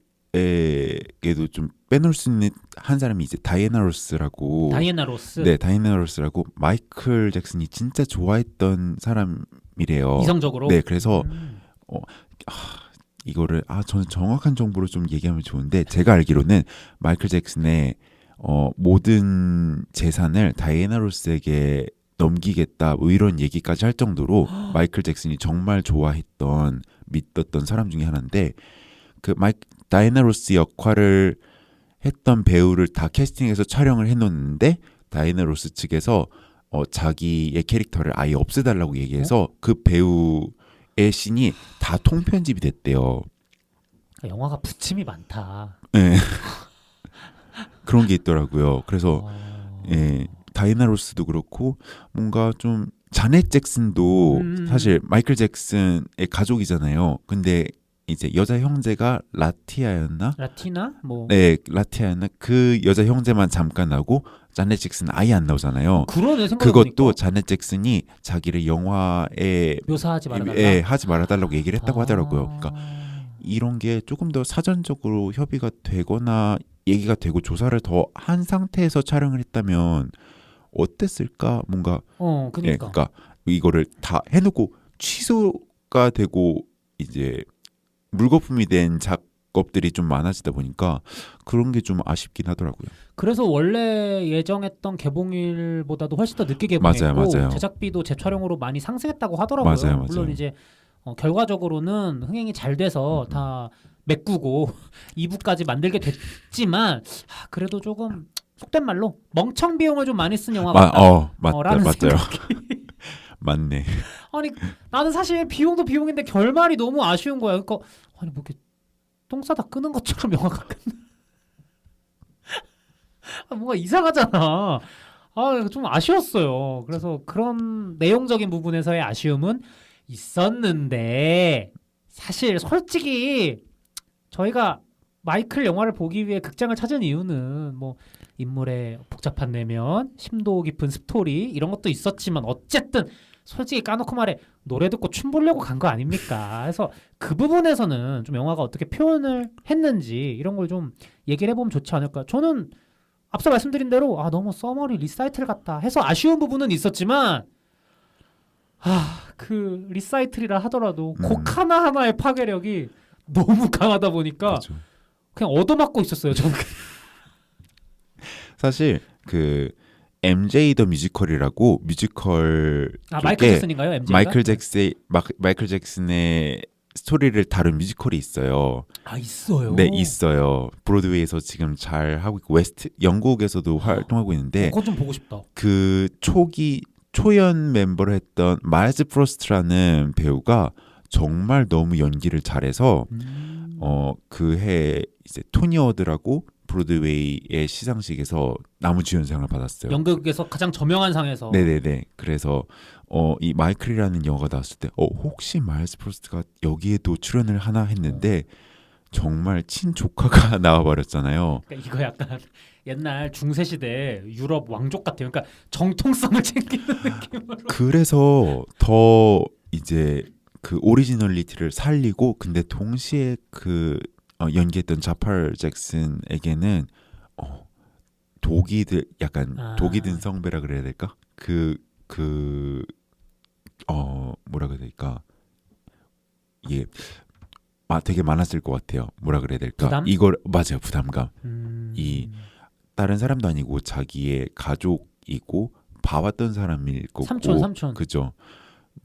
좀 빼놓을 수 있는 한 사람이 이제 다이애나 로스라고. 다이애나 로스. 네, 다이애나 로스라고 마이클 잭슨이 진짜 좋아했던 사람이래요. 이성적으로. 네, 그래서 이거를 저는 정확한 정보로 좀 얘기하면 좋은데 제가 알기로는 마이클 잭슨의 모든 재산을 다이애나 로스에게 넘기겠다 뭐 이런 얘기까지 할 정도로 마이클 잭슨이 정말 좋아했던 믿었던 사람 중에 하나인데 그 다이애나 로스 역할을 했던 배우를 다 캐스팅해서 촬영을 해놓는데 다이애나 로스 측에서 자기의 캐릭터를 아예 없애달라고 얘기해서 그 배우의 씬이 다 통편집이 됐대요. 영화가 부침이 많다. 네. 그런 게 있더라고요. 그래서 예, 다이애나 로스도 그렇고 뭔가 좀 자넷 잭슨도 사실 마이클 잭슨의 가족이잖아요. 근데 이제 여자 형제가 라티아였나? 라티나? 뭐 네, 라티아였나? 그 여자 형제만 잠깐 나오고 자넷 잭슨 아예 안 나오잖아요. 그러네 그것도 생각해보니까. 자넷 잭슨이 자기를 영화에 묘사하지 말아달라. 예, 하지 말아달라고 얘기를 했다고 하더라고요. 그러니까 이런 게 조금 더 사전적으로 협의가 되거나 얘기가 되고 조사를 더 한 상태에서 촬영을 했다면 어땠을까? 뭔가 예, 그러니까. 그러니까 이거를 다 해놓고 취소가 되고 이제 물거품이 된 작업들이 좀 많아지다 보니까 그런 게 좀 아쉽긴 하더라고요. 그래서 원래 예정했던 개봉일보다도 훨씬 더 늦게 개봉했고 맞아요. 제작비도 재촬영으로 많이 상승했다고 하더라고요. 맞아요. 물론 이제 결과적으로는 흥행이 잘 돼서 다 메꾸고 2부까지 만들게 됐지만 그래도 조금 속된 말로 멍청 비용을 좀 많이 쓴 영화 같다. 맞다. 맞아요. 생각이. 맞네. 아니 나는 사실 비용도 비용인데 결말이 너무 아쉬운 거야. 그러니까 아니 뭐 이렇게 똥 싸다 끄는 것처럼 영화가 끝나. 뭔가 이상하잖아. 좀 아쉬웠어요. 그래서 그런 내용적인 부분에서의 아쉬움은 있었는데 사실 솔직히 저희가 마이클 영화를 보기 위해 극장을 찾은 이유는 뭐 인물의 복잡한 내면, 심도 깊은 스토리 이런 것도 있었지만 어쨌든 솔직히 까놓고 말해 노래 듣고 춤 보려고 간 거 아닙니까? 그래서 그 부분에서는 좀 영화가 어떻게 표현을 했는지 이런 걸 좀 얘기를 해보면 좋지 않을까. 저는 앞서 말씀드린 대로 너무 써머리 리사이틀 같다 해서 아쉬운 부분은 있었지만 그 리사이틀이라 하더라도 곡 하나하나의 파괴력이 너무 강하다 보니까 그렇죠. 그냥 얻어맞고 있었어요. 저는 사실 그 MJ 더 뮤지컬이라고 뮤지컬 마이클 잭슨인가요? MJ가? 마이클 잭슨의 스토리를 다룬 뮤지컬이 있어요. 있어요. 네, 있어요. 브로드웨이에서 지금 잘 하고 있고 영국에서도 활동하고 있는데 그거 좀 보고 싶다. 그 초연 멤버를 했던 마일즈 프로스트라는 배우가 정말 너무 연기를 잘해서 그 해 이제 토니 어워드라고 브로드웨이의 시상식에서 나무주연상을 받았어요. 연극에서 가장 저명한 상에서. 네네네. 그래서 이 마이클이라는 영화가 나왔을 때 혹시 마일즈 프로스트가 여기에도 출연을 하나 했는데 정말 친조카가 나와버렸잖아요. 그러니까 이거 약간 옛날 중세시대 유럽 왕족 같아요. 그러니까 정통성을 챙기는 느낌으로. 그래서 더 이제 그 오리지널리티를 살리고 근데 동시에 그 연기했던 자팔 잭슨에게는 독이 든 성배라 그래야 될까? 뭐라 그래야 될까? 이게 되게 많았을 것 같아요. 뭐라 그래야 될까? 부담? 이걸 맞아요. 부담감. 이 다른 사람도 아니고 자기의 가족이고 봐왔던 사람일 거고 삼촌. 그죠?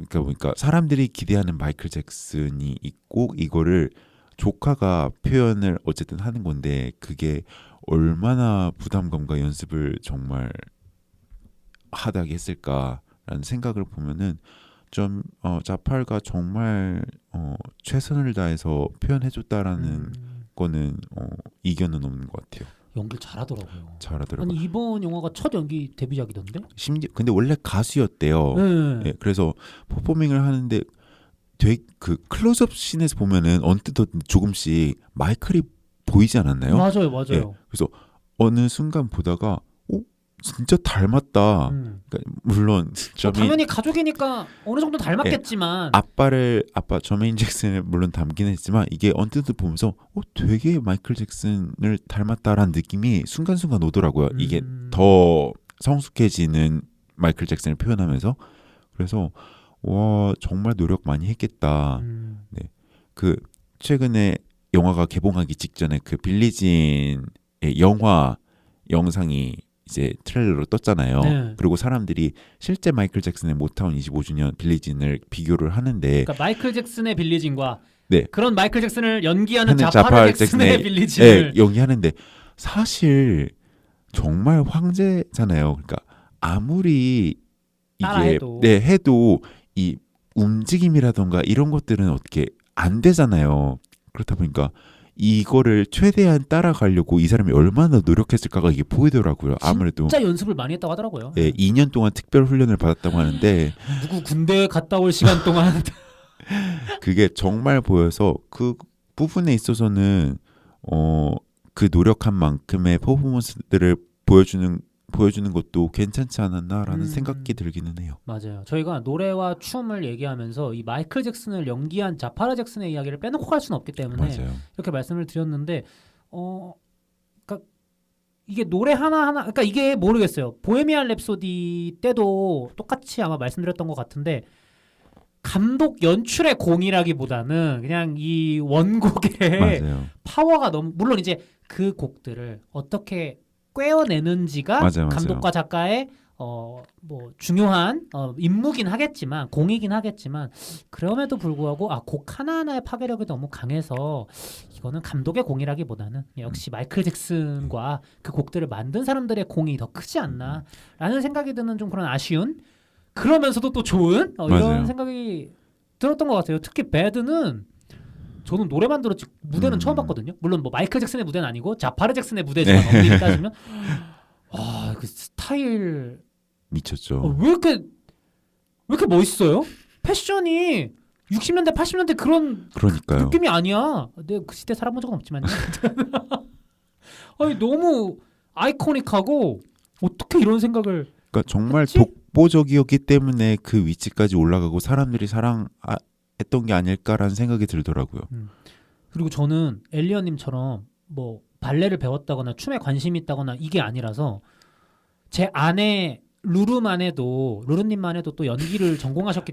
그러니까 사람들이 기대하는 마이클 잭슨이 있고 이거를 조카가 표현을 어쨌든 하는 건데 그게 얼마나 부담감과 연습을 정말 하다게 했을까라는 생각을 보면은 좀 자팔가 정말 최선을 다해서 표현해줬다라는 거는 이견은 없는 것 같아요. 연기를 잘하더라고요. 잘하더라고요. 아니 이번 영화가 첫 연기 데뷔작이던데? 근데 원래 가수였대요. 네. 예, 그래서 퍼포밍을 하는데 되게 그 클로즈업 씬에서 보면은 언뜻 조금씩 마이클이 보이지 않았나요? 맞아요. 예, 그래서 어느 순간 보다가 진짜 닮았다. 그러니까 물론 당연히 가족이니까 어느 정도 닮았겠지만 아빠 저메인 잭슨을 물론 닮긴 했지만 이게 언뜻 보면서 되게 마이클 잭슨을 닮았다라는 느낌이 순간순간 오더라고요. 이게 더 성숙해지는 마이클 잭슨을 표현하면서 그래서 와 정말 노력 많이 했겠다. 네. 그 최근에 영화가 개봉하기 직전에 그 빌리진의 영화 영상이 이제 트레일러로 떴잖아요. 네. 그리고 사람들이 실제 마이클 잭슨의 모타운 25주년 빌리진을 비교를 하는데 그러니까 마이클 잭슨의 빌리진과 네. 그런 마이클 잭슨을 연기하는 하는 자파르 잭슨의 빌리진을 연기하는데 사실 정말 황제잖아요. 그러니까 아무리 이게 따라해도. 해도 이 움직임이라던가 이런 것들은 어떻게 안 되잖아요. 그렇다 보니까 이거를 최대한 따라가려고 이 사람이 얼마나 노력했을까가 이게 보이더라고요. 아무래도 진짜 연습을 많이 했다고 하더라고요. 2년 동안 특별 훈련을 받았다고 하는데 누구 군대 갔다 올 시간 동안 그게 정말 보여서 그 부분에 있어서는 그 노력한 만큼의 퍼포먼스들을 보여주는 것도 괜찮지 않았나라는 생각이 들기는 해요. 맞아요. 저희가 노래와 춤을 얘기하면서 이 마이클 잭슨을 연기한 자파르 잭슨의 이야기를 빼놓고 갈 수는 없기 때문에 맞아요. 이렇게 말씀을 드렸는데 그러니까 이게 노래 하나하나 그러니까 이게 모르겠어요. 보헤미안 랩소디 때도 똑같이 아마 말씀드렸던 것 같은데 감독 연출의 공이라기보다는 그냥 이 원곡의 맞아요. 파워가 너무 물론 이제 그 곡들을 어떻게 꿰어내는지가 맞아요. 감독과 작가의 뭐 중요한 임무긴 하겠지만 공이긴 하겠지만 그럼에도 불구하고 곡 하나하나의 파괴력이 너무 강해서 이거는 감독의 공이라기보다는 역시 마이클 잭슨과 그 곡들을 만든 사람들의 공이 더 크지 않나라는 생각이 드는 좀 그런 아쉬운 그러면서도 또 좋은 이런 맞아요. 생각이 들었던 것 같아요. 특히 배드는 저는 노래만 들었지 무대는 처음 봤거든요. 물론 뭐 마이클 잭슨의 무대는 아니고 자파르 잭슨의 무대지만 엄밀히 따지면 그 스타일 미쳤죠. 왜 이렇게 멋있어요? 패션이 60년대 80년대 그런 그러니까요. 느낌이 아니야. 내가 그 시대 살아본 적은 없지만요. 아니 너무 아이코닉하고 어떻게 이런 생각을 그러니까 정말 했지? 독보적이었기 때문에 그 위치까지 올라가고 사람들이 사랑했던 게 아닐까라는 생각이 들더라고요. 그리고 저는 엘리언님처럼 뭐 발레를 배웠다거나 춤에 관심이 있다거나 이게 아니라서 제 아내 루루님만 해도 또 연기를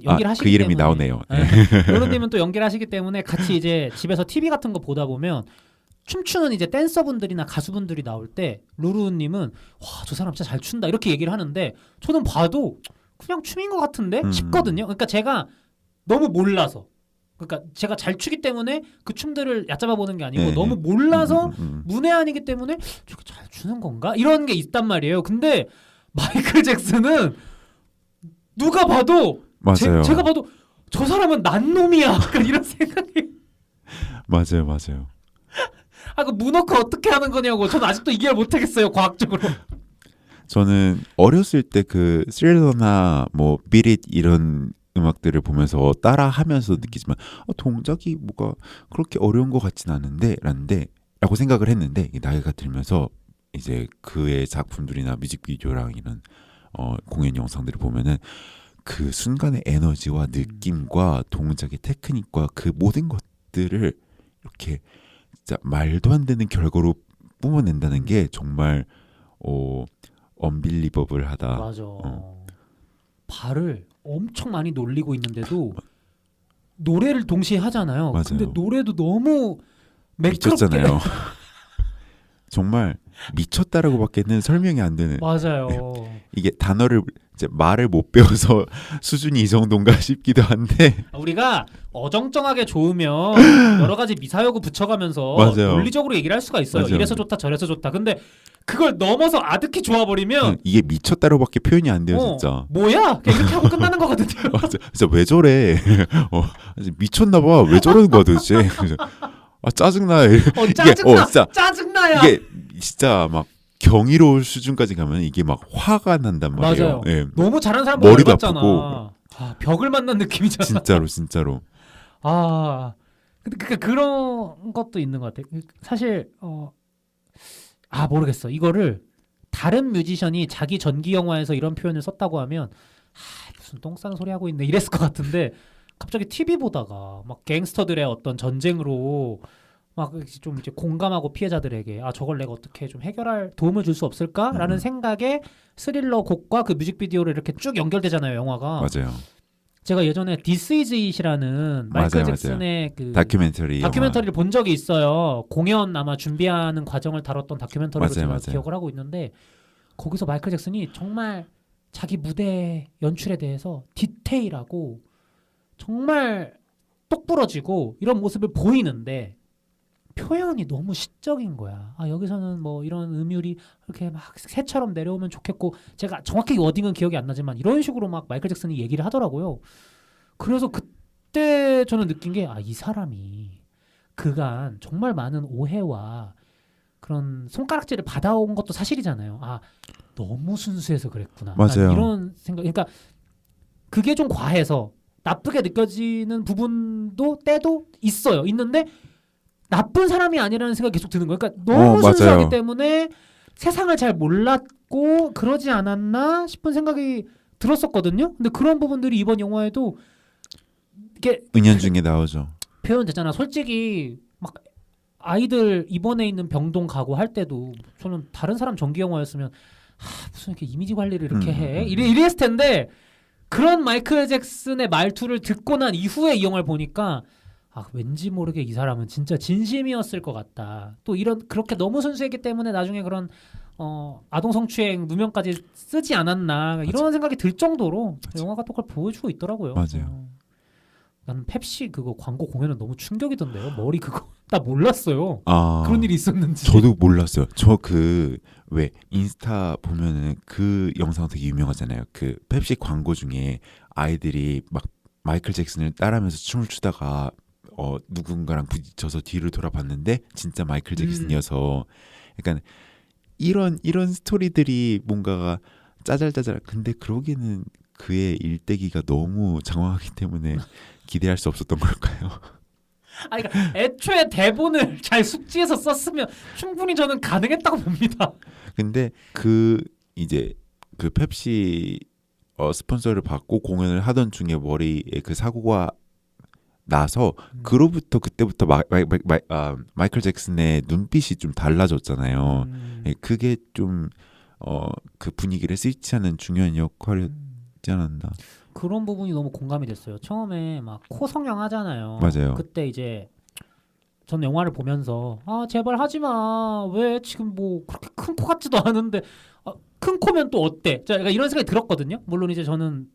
연기를 하시기 그 이름이 때문에 나오네요. 네. 루루님은 또 연기를 하시기 때문에 같이 이제 집에서 TV 같은 거 보다 보면 춤추는 이제 댄서분들이나 가수분들이 나올 때 루루님은 와 저 사람 진짜 잘 춘다 이렇게 얘기를 하는데 저는 봐도 그냥 춤인 것 같은데 싶거든요. 그러니까 제가 너무 몰라서 그러니까 제가 잘 추기 때문에 그 춤들을 얕잡아 보는 게 아니고 네. 너무 몰라서 문외한이기 때문에 저게 잘 추는 건가 이런 게 있단 말이에요. 근데 마이클 잭슨은 누가 봐도 맞아요. 제가 봐도 저 사람은 난 놈이야. 약간 이런 생각이. 맞아요. 그 문어크 어떻게 하는 거냐고. 저는 아직도 이해를 못하겠어요. 과학적으로. 저는 어렸을 때 그 스릴러나 뭐 비릿 이런 음악들을 보면서 따라하면서 느끼지만 동작이 뭐가 그렇게 어려운 것 같진 않은데 라고 생각을 했는데 나이가 들면서 이제 그의 작품들이나 뮤직비디오랑 이런 공연 영상들을 보면은 그 순간의 에너지와 느낌과 동작의 테크닉과 그 모든 것들을 이렇게 진짜 말도 안 되는 결과로 뿜어낸다는 게 정말 언빌리버블하다. 맞아. 발을 엄청 많이 놀리고 있는데도 노래를 동시에 하잖아요. 맞아요. 근데 노래도 너무 매끄럽게. 미쳤잖아요. 정말 미쳤다라고밖에는 설명이 안 되는. 맞아요. 이게 단어를 이제 말을 못 배워서 수준이 이 정도인가 싶기도 한데 우리가 어정쩡하게 좋으면 여러 가지 미사여구 붙여가면서 맞아요. 논리적으로 얘기를 할 수가 있어요. 맞아요. 이래서 좋다 저래서 좋다. 근데 그걸 넘어서 아득히 좋아버리면 이게 미쳤다로밖에 표현이 안 돼요, 진짜. 뭐야? 그냥 이렇게 하고 끝나는 거거든요. 맞아. 진짜 왜 저래? 미쳤나 봐. 왜 저러는 거야, 도대체? 짜증나. 짜증나. 진짜 짜증나야. 이게 진짜 막 경이로울 수준까지 가면 이게 막 화가 난단 말이에요. 맞아요. 예. 너무 잘하는 사람 머리도 열받잖아. 아프고. 벽을 만난 느낌이잖아. 진짜로. 근데 그런 것도 있는 것 같아. 사실 모르겠어. 이거를 다른 뮤지션이 자기 전기 영화에서 이런 표현을 썼다고 하면 무슨 똥 싸는 소리 하고 있네 이랬을 것 같은데 갑자기 TV 보다가 막 갱스터들의 어떤 전쟁으로 막 좀 이제 공감하고 피해자들에게 저걸 내가 어떻게 좀 해결할 도움을 줄 수 없을까라는 생각에 스릴러 곡과 그 뮤직비디오를 이렇게 쭉 연결되잖아요, 영화가. 맞아요. 제가 예전에 This Is It이라는 마이클 맞아요, 잭슨의 그 다큐멘터리를 본 적이 있어요. 공연 아마 준비하는 과정을 다뤘던 다큐멘터리로 맞아요, 제가 맞아요. 기억을 하고 있는데 거기서 마이클 잭슨이 정말 자기 무대 연출에 대해서 디테일하고 정말 똑부러지고 이런 모습을 보이는데 표현이 너무 시적인 거야. 아, 여기서는 뭐 이런 음율이 이렇게 막 새처럼 내려오면 좋겠고 제가 정확히 워딩은 기억이 안 나지만 이런 식으로 막 마이클 잭슨이 얘기를 하더라고요. 그래서 그때 저는 느낀 게 아, 이 사람이 그간 정말 많은 오해와 그런 손가락질을 받아온 것도 사실이잖아요. 아, 너무 순수해서 그랬구나. 맞아요. 난 이런 생각. 그러니까 그게 좀 과해서 나쁘게 느껴지는 부분도 때도 있어요. 있는데 나쁜 사람이 아니라는 생각이 계속 드는 거예요. 그러니까 너무 맞아요. 순수하기 때문에 세상을 잘 몰랐고 그러지 않았나 싶은 생각이 들었었거든요. 근데 그런 부분들이 이번 영화에도 이게 은연중에 나오죠. 표현되잖아. 솔직히 막 아이들 입원해 있는 병동 가고 할 때도 저는 다른 사람 전기 영화였으면 무슨 이렇게 이미지 관리를 이렇게 해 이랬을 텐데 그런 마이클 잭슨의 말투를 듣고 난 이후에 이 영화를 보니까 아, 왠지 모르게 이 사람은 진짜 진심이었을 것 같다. 또 이런 그렇게 너무 순수했기 때문에 나중에 그런 아동 성추행 누명까지 쓰지 않았나 이런 생각이 들 정도로 영화가 또 그걸 보여주고 있더라고요. 맞아요. 나는 펩시 그거 광고 공연은 너무 충격이던데요. 머리 그거 나 몰랐어요. 아, 그런 일이 있었는지. 저도 몰랐어요. 저 그 왜 인스타 보면은 그 영상 되게 유명하잖아요. 그 펩시 광고 중에 아이들이 막 마이클 잭슨을 따라하면서 춤을 추다가 누군가랑 부딪혀서 뒤를 돌아봤는데 진짜 마이클 잭슨이어서 약간 이런 스토리들이 뭔가가 짜잘짜잘. 근데 그러기에는 그의 일대기가 너무 장황하기 때문에 기대할 수 없었던 걸까요? 아니, 그러니까 애초에 대본을 잘 숙지해서 썼으면 충분히 저는 가능했다고 봅니다. 근데 그 이제 그 펩시 스폰서를 받고 공연을 하던 중에 머리에 그 사고가 나서 그때부터 마이클 잭슨의 눈빛이 좀 달라졌잖아요. 그게 좀 그 분위기를 스위치하는 중요한 역할이었지 않았나. 그런 부분이 너무 공감이 됐어요. 처음에 막 코 성형 하잖아요. 맞아요. 그때 이제 전 영화를 보면서 아, 제발 하지 마. 왜 지금 뭐 그렇게 큰 코 같지도 않은데 큰 코면 또 어때? 제가 이런 생각이 들었거든요. 물론 이제 저는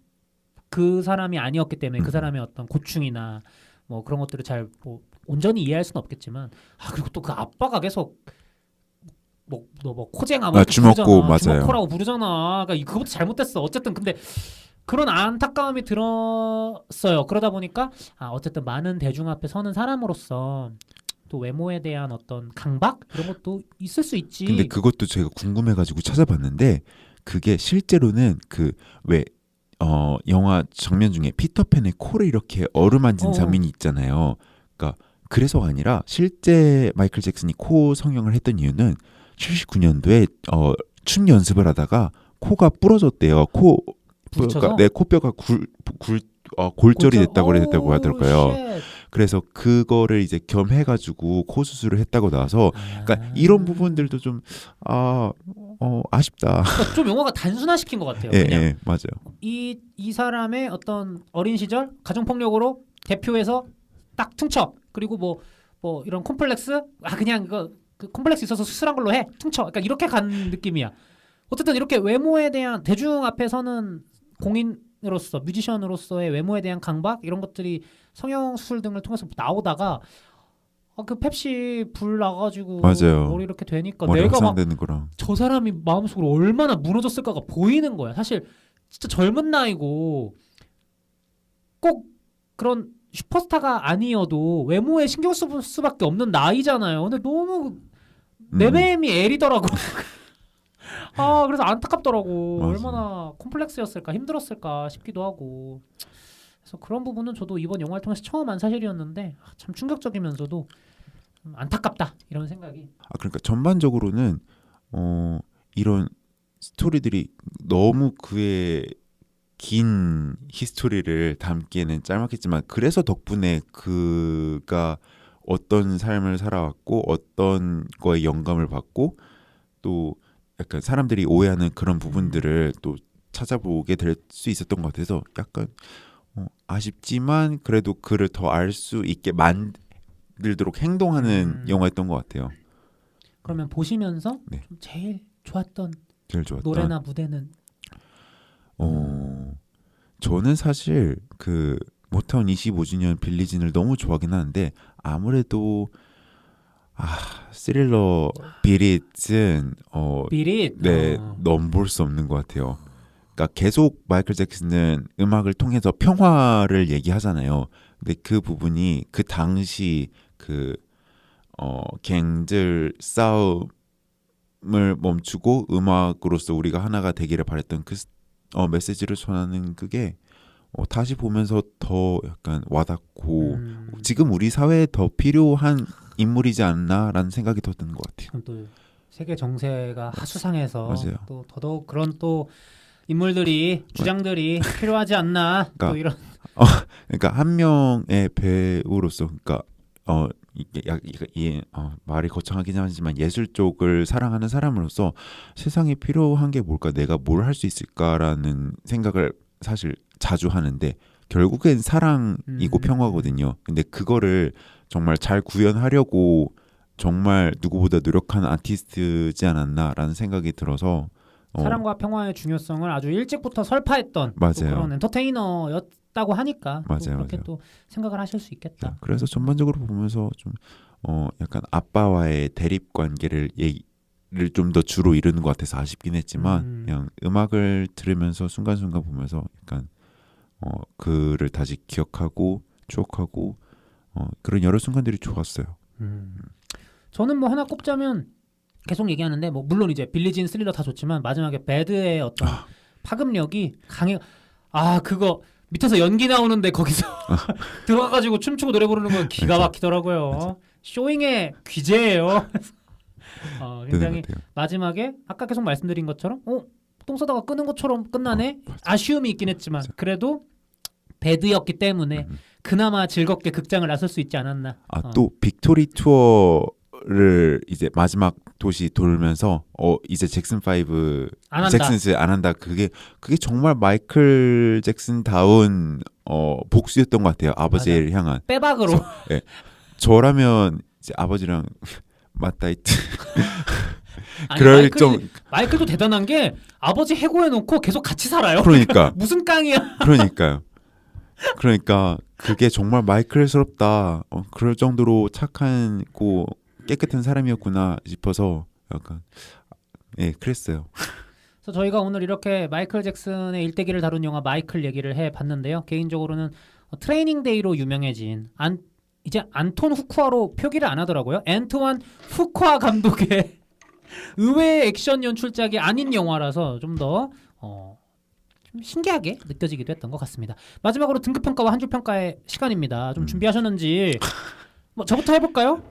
그 사람이 아니었기 때문에 그 사람의 어떤 고충이나 뭐 그런 것들을 잘 뭐 온전히 이해할 수는 없겠지만 그리고 또 그 아빠가 계속 너 뭐 코쟁아 뭐 주먹코 맞아요. 주먹코라고 부르잖아. 그러니까 그것도 잘못됐어. 어쨌든 근데 그런 안타까움이 들었어요. 그러다 보니까 어쨌든 많은 대중 앞에 서는 사람으로서 또 외모에 대한 어떤 강박 이런 것도 있을 수 있지. 근데 그것도 제가 궁금해가지고 찾아봤는데 그게 실제로는 그 왜 영화 장면 중에 피터팬의 코를 이렇게 어루만진 장면이 있잖아요. 그러니까 그래서가 아니라 실제 마이클 잭슨이 코 성형을 했던 이유는 79년도에 춤 연습을 하다가 코가 부러졌대요. 그러니까 내 코뼈가 골절이 됐다고 하더라고요. 그래서 그거를 이제 겸해가지고 코 수술을 했다고 나와서 그러니까 이런 부분들도 좀 아쉽다. 그러니까 좀 영화가 단순화시킨 것 같아요. 예, 맞아요. 이 사람의 어떤 어린 시절 가정폭력으로 대표해서 딱 퉁쳐. 그리고 뭐 이런 콤플렉스 그냥 그 콤플렉스 있어서 수술한 걸로 해 퉁쳐. 그러니까 이렇게 간 느낌이야. 어쨌든 이렇게 외모에 대한 대중 앞에 서는 공인으로서 뮤지션으로서의 외모에 대한 강박 이런 것들이 성형 수술 등을 통해서 나오다가 그 펩시 불 나가지고 맞아요. 머리 이렇게 되니까 머리 내가 막 확산되는 거랑 저 사람이 마음속으로 얼마나 무너졌을까가 보이는 거야. 사실 진짜 젊은 나이고 꼭 그런 슈퍼스타가 아니어도 외모에 신경 쓸 수밖에 없는 나이잖아요. 근데 너무 내 맴이 애리더라고. 그래서 안타깝더라고. 맞아요. 얼마나 콤플렉스였을까 힘들었을까 싶기도 하고. 그래서 그런 부분은 저도 이번 영화를 통해서 처음 한 사실이었는데 참 충격적이면서도 안타깝다 이런 생각이. 그러니까 전반적으로는 이런 스토리들이 너무 그의 긴 히스토리를 담기에는 짤막했지만 그래서 덕분에 그가 어떤 삶을 살아왔고 어떤 거에 영감을 받고 또 약간 사람들이 오해하는 그런 부분들을 또 찾아보게 될 수 있었던 것 같아서 약간 아쉽지만 그래도 그를 더 알 수 있게 만들도록 행동하는 영화였던 것 같아요. 그러면 보시면서 네. 좀 제일 좋았던 제일 좋았던 노래나 무대는? 저는 사실 그 모타운 25주년 빌리진을 너무 좋아하긴 하는데 아무래도 스릴러 비릿은 비릿. 네, 넘볼 수 없는 것 같아요. 그러니까 계속 마이클 잭슨은 음악을 통해서 평화를 얘기하잖아요. 근데 그 부분이 그 당시 그 갱들 싸움을 멈추고 음악으로서 우리가 하나가 되기를 바랬던 그 메시지를 전하는 그게 다시 보면서 더 약간 와닿고 지금 우리 사회에 더 필요한 인물이지 않나라는 생각이 더 드는 것 같아요. 또 세계 정세가 하수상해서 맞아요. 또 더더욱 그런 또 인물들이 주장들이 필요하지 않나. 그러니까, 또 이런 그러니까 한 명의 배우로서 그러니까 말이 거창하긴 하지만 예술 쪽을 사랑하는 사람으로서 세상에 필요한 게 뭘까, 내가 뭘 할 수 있을까라는 생각을 사실 자주 하는데 결국엔 사랑이고 평화거든요. 근데 그거를 정말 잘 구현하려고 정말 누구보다 노력한 아티스트지 않았나라는 생각이 들어서 사랑과 평화의 중요성을 아주 일찍부터 설파했던 맞아요. 또 그런 엔터테이너였다고 하니까 또 맞아요, 그렇게 맞아요. 또 생각을 하실 수 있겠다. 그래서 전반적으로 보면서 좀 약간 아빠와의 대립 관계를 좀 더 주로 이루는 것 같아서 아쉽긴 했지만 그냥 음악을 들으면서 순간순간 보면서 약간 그를 다시 기억하고 추억하고 그런 여러 순간들이 좋았어요. 저는 뭐 하나 꼽자면 계속 얘기하는데 뭐 물론 이제 빌리진 스릴러 다 좋지만 마지막에 배드의 어떤 파급력이 강해. 그거 밑에서 연기 나오는데 거기서 들어가가지고 춤추고 노래 부르는 거 기가 막히더라고요. 맞아. 쇼잉의 귀재예요. 굉장히 같아요. 마지막에 아까 계속 말씀드린 것처럼 똥 싸다가 끄는 것처럼 끝나네. 아쉬움이 있긴 했지만 맞아. 그래도 배드였기 때문에 그나마 즐겁게 극장을 나설 수 있지 않았나. 또 빅토리 투어를 이제 마지막 도시 돌면서 이제 잭슨 5 안 한다. 잭슨스 안 한다. 그게 정말 마이클 잭슨 다운 복수였던 것 같아요. 아버지를 향한 빼박으로. 저라면 이제 아버지랑 맞다이트 아니, 그럴 좀 마이클도 대단한 게 아버지 해고해놓고 계속 같이 살아요. 그러니까 무슨 깡이야. 그러니까 그게 정말 마이클스럽다. 그럴 정도로 착하고 깨끗한 사람이었구나 싶어서 약간 그랬어요. 그래서 저희가 오늘 이렇게 마이클 잭슨의 일대기를 다룬 영화 마이클 얘기를 해봤는데요. 개인적으로는 트레이닝 데이로 유명해진 이제 안톤 후쿠아로 표기를 안 하더라고요. 앤트완 후쿠아 감독의 의외의 액션 연출작이 아닌 영화라서 좀 더 좀 신기하게 느껴지기도 했던 것 같습니다. 마지막으로 등급평가와 한 줄 평가의 시간입니다. 좀 준비하셨는지 뭐 저부터 해볼까요?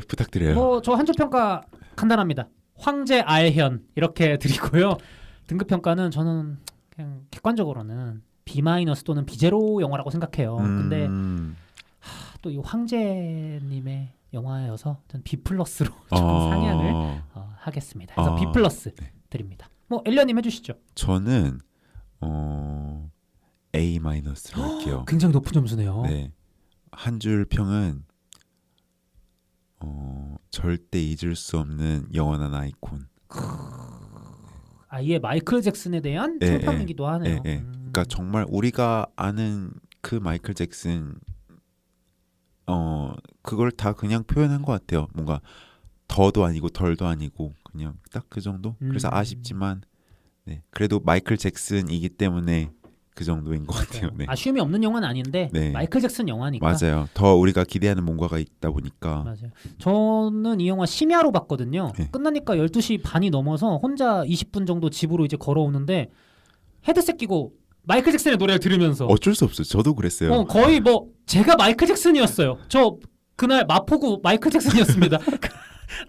부탁드려요. 저 한 줄 평가 간단합니다. 황제 아해현 이렇게 드리고요. 등급 평가는 저는 그냥 객관적으로는 B- 또는 B0 영화라고 생각해요. 근데 또 이 황제님의 영화여서 전 B+로 조금 상향을 하겠습니다. 그래서 B+ 드립니다. 뭐 엘리언님 해주시죠. 저는 A-로 할게요. 굉장히 높은 점수네요. 네, 한 줄 평은 절대 잊을 수 없는 영원한 아이콘. 아예 마이클 잭슨에 대한 평판이기도 하네요. 그러니까 정말 우리가 아는 그 마이클 잭슨 그걸 다 그냥 표현한 것 같아요. 뭔가 더도 아니고 덜도 아니고 그냥 딱 그 정도. 그래서 아쉽지만 그래도 마이클 잭슨이기 때문에 그 정도인 것 같아요. 네. 아쉬움이 없는 영화는 아닌데 마이클 잭슨 영화니까. 맞아요. 더 우리가 기대하는 뭔가가 있다 보니까. 맞아요. 저는 이 영화 심야로 봤거든요. 끝나니까 12시 반이 넘어서 혼자 20분 정도 집으로 이제 걸어오는데 헤드셋 끼고 마이클 잭슨의 노래를 들으면서 어쩔 수 없어요. 저도 그랬어요. 거의 뭐 제가 마이클 잭슨이었어요. 저 그날 마포구 마이클 잭슨이었습니다.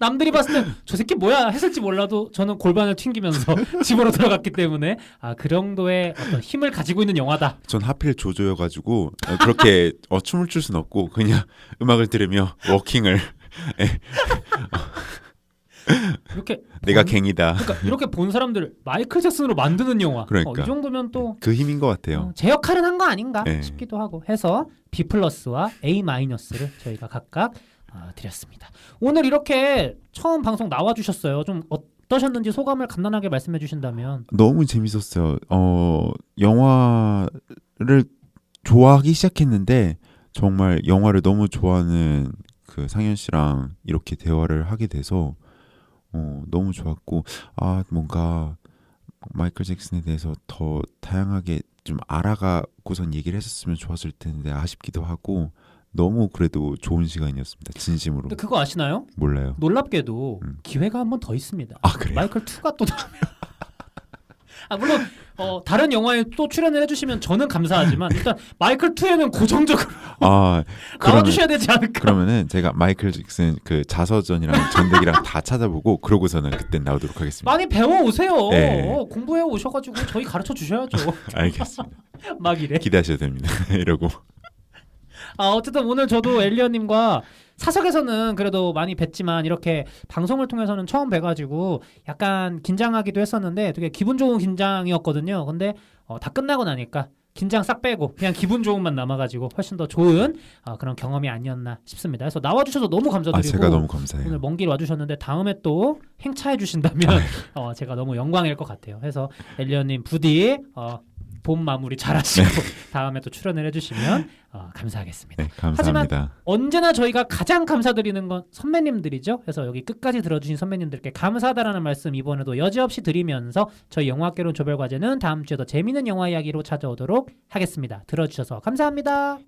남들이 봤을 때 저 새끼 뭐야 했을지 몰라도 저는 골반을 튕기면서 집으로 들어갔기 때문에 그 정도의 어떤 힘을 가지고 있는 영화다. 전 하필 조조여가지고 그렇게 춤을 출 순 없고 그냥 음악을 들으며 워킹을 이렇게 내가 본- 갱이다. 그러니까 이렇게 본 사람들 마이클 잭슨으로 만드는 영화. 그러니까. 이 정도면 또 그 힘인 것 같아요. 제 역할은 한 거 아닌가 네. 싶기도 하고 해서 B 플러스와 A 마이너스를 저희가 각각 드렸습니다. 오늘 이렇게 처음 방송 나와주셨어요. 좀 어떠셨는지 소감을 간단하게 말씀해 주신다면. 너무 재밌었어요. 영화를 좋아하기 시작했는데 정말 영화를 너무 좋아하는 그 상현 씨랑 이렇게 대화를 하게 돼서 너무 좋았고 뭔가 마이클 잭슨에 대해서 더 다양하게 좀 알아가고선 얘기를 했었으면 좋았을 텐데 아쉽기도 하고 너무 그래도 좋은 시간이었습니다. 진심으로. 근데 그거 아시나요? 몰라요. 놀랍게도 기회가 한 번 더 있습니다. 그래요? 마이클 2가 또 나오면 물론 다른 영화에 또 출연을 해주시면 저는 감사하지만 일단 마이클 2에는 고정적으로 나와주셔야 되지 않을까. 그러면은 제가 마이클 잭슨 그 자서전이랑 전백이랑 다 찾아보고 그러고서는 그때 나오도록 하겠습니다. 많이 배워 오세요. 네. 공부해 오셔가지고 저희 가르쳐 주셔야죠. 알겠습니다. 막 이래. 기대하셔도 됩니다. 이러고. 어쨌든 오늘 저도 엘리언님과 사석에서는 그래도 많이 뵀지만 이렇게 방송을 통해서는 처음 뵈가지고 약간 긴장하기도 했었는데 되게 기분 좋은 긴장이었거든요. 근데 다 끝나고 나니까 긴장 싹 빼고 그냥 기분 좋은만 남아가지고 훨씬 더 좋은 그런 경험이 아니었나 싶습니다. 그래서 나와주셔서 너무 감사드리고 제가 너무 감사해요. 오늘 먼 길 와주셨는데 다음에 또 행차해 주신다면 제가 너무 영광일 것 같아요. 그래서 엘리언님 부디 봄 마무리 잘하시고 다음에 또 출연을 해주시면 감사하겠습니다. 네, 감사합니다. 언제나 저희가 가장 감사드리는 건 선배님들이죠. 그래서 여기 끝까지 들어주신 선배님들께 감사하다라는 말씀 이번에도 여지없이 드리면서 저희 영화학개론 조별과제는 다음 주에 더 재미있는 영화 이야기로 찾아오도록 하겠습니다. 들어주셔서 감사합니다.